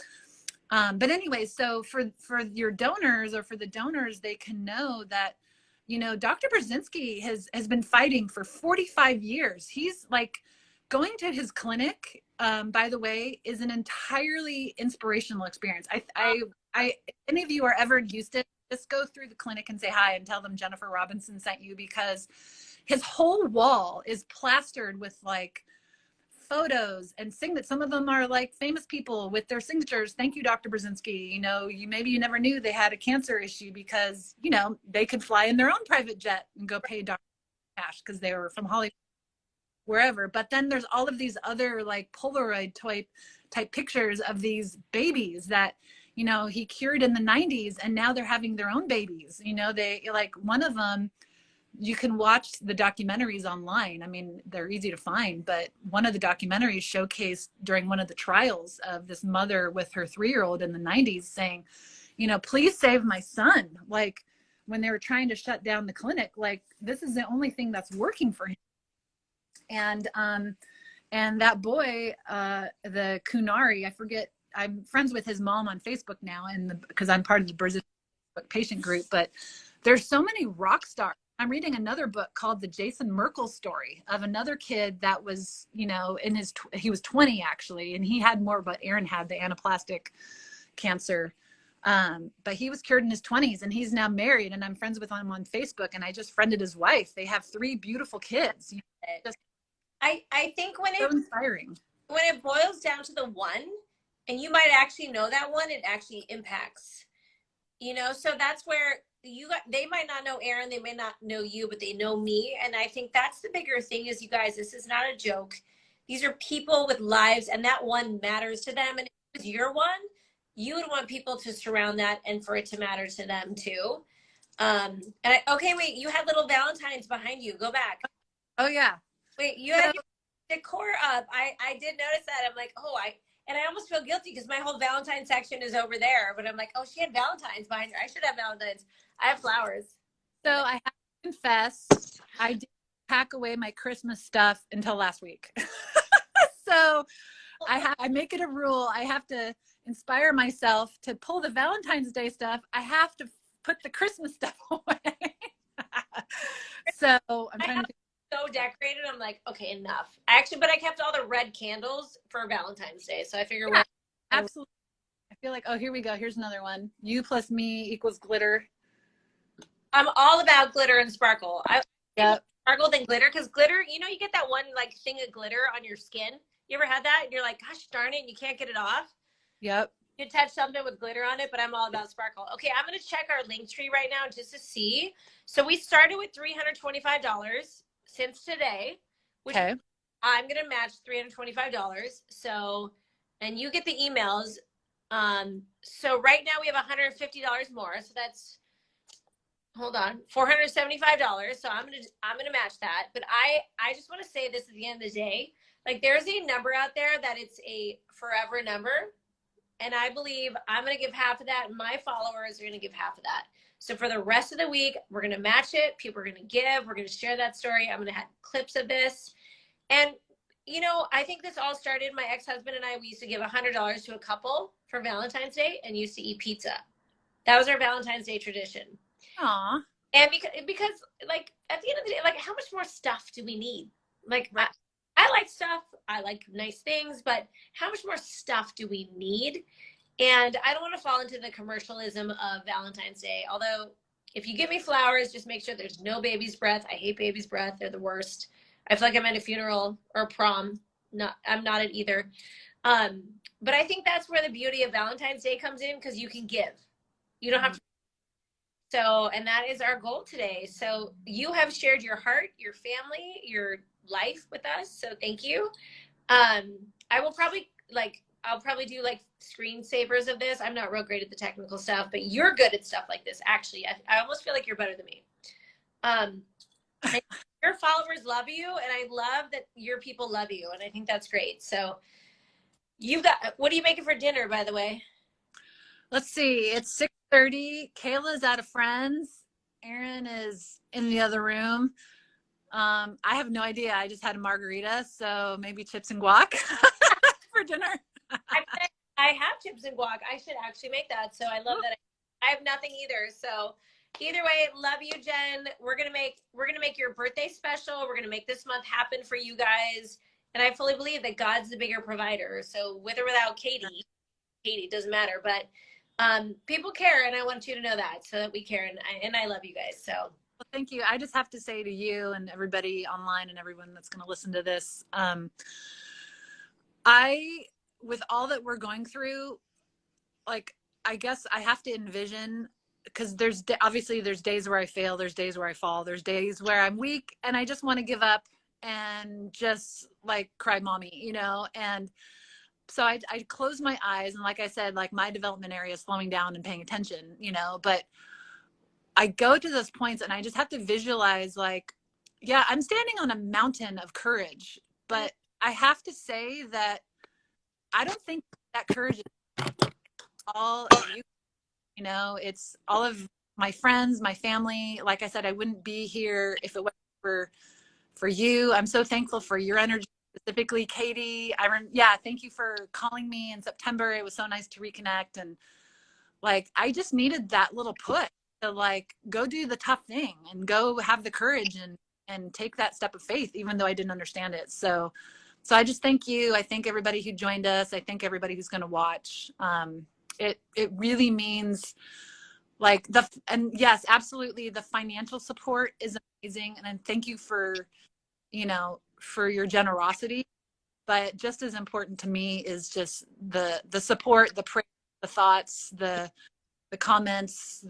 but anyway, so for your donors, or for the donors, they can know that, you know, Dr. Brzezinski has been fighting for 45 years. He's like, going to his clinic, by the way, is an entirely inspirational experience. If any of you are ever in Houston, just go through the clinic and say hi and tell them Jennifer Robinson sent you, because his whole wall is plastered with like photos and signatures. Some of them are like famous people with their signatures. Thank you, Dr. Brzezinski. You know, maybe you never knew they had a cancer issue, because, you know, they could fly in their own private jet and go pay Dr. cash because they were from Hollywood, wherever. But then there's all of these other like Polaroid type pictures of these babies that, you know, he cured in the 90s, and now they're having their own babies. You know, they like, one of them, you can watch the documentaries online. I mean, they're easy to find, but one of the documentaries showcased during one of the trials of this mother with her 3-year-old in the 90s saying, you know, please save my son. Like, when they were trying to shut down the clinic, like, this is the only thing that's working for him. And that boy, the Kunari, I forget, I'm friends with his mom on Facebook now, and because I'm part of the Brazilian patient group, but there's so many rock stars. I'm reading another book called The Jason Merkel Story, of another kid that was, you know, he was 20 actually, and he had more what Aaron had, the anaplastic cancer. But he was cured in his 20s, and he's now married, and I'm friends with him on Facebook, and I just friended his wife. They have 3 beautiful kids. You know, just I think when so inspiring. When it boils down to the one, and you might actually know that one, it actually impacts, you know, so that's where they might not know Aaron, they may not know you, but they know me. And I think that's the bigger thing is, you guys, this is not a joke. These are people with lives, and that one matters to them. And if it was your one, you would want people to surround that and for it to matter to them too. Okay, wait, you had little Valentines behind you. Go back. Oh yeah. Wait, you had your decor up. I did notice that. I'm like, and I almost feel guilty because my whole Valentine section is over there. But I'm like, oh, she had Valentines behind her. I should have Valentines. I have flowers. So I have to confess, I didn't pack away my Christmas stuff until last week. So I make it a rule. I have to inspire myself to pull the Valentine's Day stuff. I have to put the Christmas stuff away. So I'm trying to. so decorated. I'm like, okay, enough. But I kept all the red candles for Valentine's Day. So I figure, Yeah, absolutely. I feel like, oh, here we go. Here's another one. You plus me equals glitter. I'm all about glitter and sparkle. I Yep. sparkle than glitter because glitter, you get that one like thing of glitter on your skin. You ever had that? And you're like, gosh darn it, and you can't get it off. Yep. You touch something with glitter on it, but I'm all about sparkle. Okay, I'm gonna check our link tree right now just to see. So we started with $325 since today, which Okay. I'm gonna match $325. So, and you get the emails. So right now we have $150 more. So that's, hold on, $475. So I'm gonna match that. But I just want to say this at the end of the day. Like there's a number out there that it's a forever number. And I believe I'm going to give half of that. And my followers are going to give half of that. So for the rest of the week, we're going to match it. People are going to give. We're going to share that story. I'm going to have clips of this. And, I think this all started. My ex-husband and I, we used to give $100 to a couple for Valentine's Day and used to eat pizza. That was our Valentine's Day tradition. Aw. And because like, at the end of the day, like, how much more stuff do we need? Like, I like stuff. I like nice things, but how much more stuff do we need? And I don't want to fall into the commercialism of Valentine's Day. Although, if you give me flowers, just make sure there's no baby's breath. I hate baby's breath. They're the worst. I feel like I'm at a funeral or a prom. I'm not at either. But I think that's where the beauty of Valentine's Day comes in because you can give. You don't have to. So, and that is our goal today. So you have shared your heart, your family, your life with us. So thank you. I will probably I'll probably do like screensavers of this. I'm not real great at the technical stuff, but you're good at stuff like this. Actually, I almost feel like you're better than me. Your followers love you, and I love that your people love you, and I think that's great. So what are you making for dinner, by the way? Let's see. It's 6:30. Kayla's out of friends. Aaron is in the other room. I have no idea. I just had a margarita, so maybe chips and guac for dinner. I have chips and guac. I should actually make that. So I love that. I have nothing either. So either way, love you, Jen. We're gonna make your birthday special. We're gonna make this month happen for you guys. And I fully believe that God's the bigger provider. So with or without Katie doesn't matter. But people care, and I want you to know that, so that we care, and I love you guys. So well, thank you. I just have to say to you and everybody online and everyone that's going to listen to this, with all that we're going through, like, I guess I have to envision, because obviously there's days where I fail, there's days where I fall, there's days where I'm weak and I just want to give up and just like cry mommy, and so I close my eyes, and like I said, like my development area is slowing down and paying attention, but I go to those points and I just have to visualize, like, yeah, I'm standing on a mountain of courage, but I have to say that I don't think that courage is all of you, it's all of my friends, my family. Like I said, I wouldn't be here if it wasn't for you. I'm so thankful for your energy, specifically Katie. Thank you for calling me in September. It was so nice to reconnect. And like, I just needed that little push to like go do the tough thing and go have the courage and take that step of faith, even though I didn't understand it. So I just thank you. I thank everybody who joined us. I thank everybody who's going to watch. It really means like and yes, absolutely. The financial support is amazing. And thank you for your generosity. But just as important to me is just the support, the prayer, the thoughts, the comments,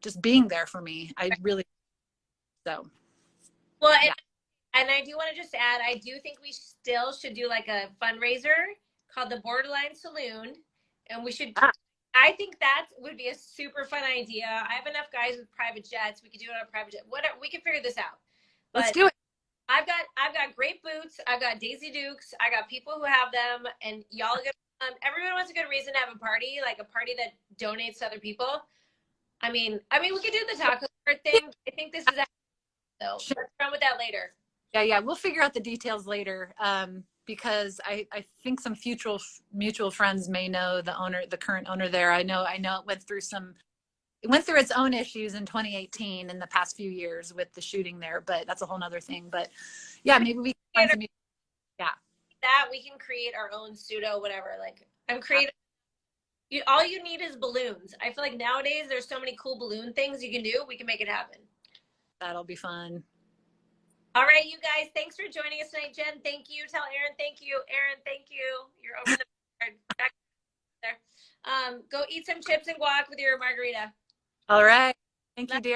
just being there for me. I really, so. Well, and I do want to just add, I do think we still should do like a fundraiser called the Borderline Saloon. And we should, I think that would be a super fun idea. I have enough guys with private jets. We could do it on a private jet. Whatever, we can figure this out. But let's do it. I've got great boots. I've got Daisy Dukes. I got people who have them, and y'all are gonna, everyone wants a good reason to have a party, like a party that donates to other people. I mean, we could do the taco thing. I think this is so let's run with that later. Yeah, we'll figure out the details later. Because I think some mutual friends may know the current owner there. I know it went through some it went through its own issues in 2018 in the past few years with the shooting there, but that's a whole nother thing. But yeah, maybe we can find some. Yeah. That we can create our own pseudo whatever. Like I'm creating. All you need is balloons. I feel like nowadays there's so many cool balloon things you can do. We can make it happen. That'll be fun. All right, you guys. Thanks for joining us tonight, Jen. Thank you. Tell Aaron. Thank you, Aaron. Thank you. You're over the board. Back there. Go eat some chips and guac with your margarita. All right. Thank you, dear.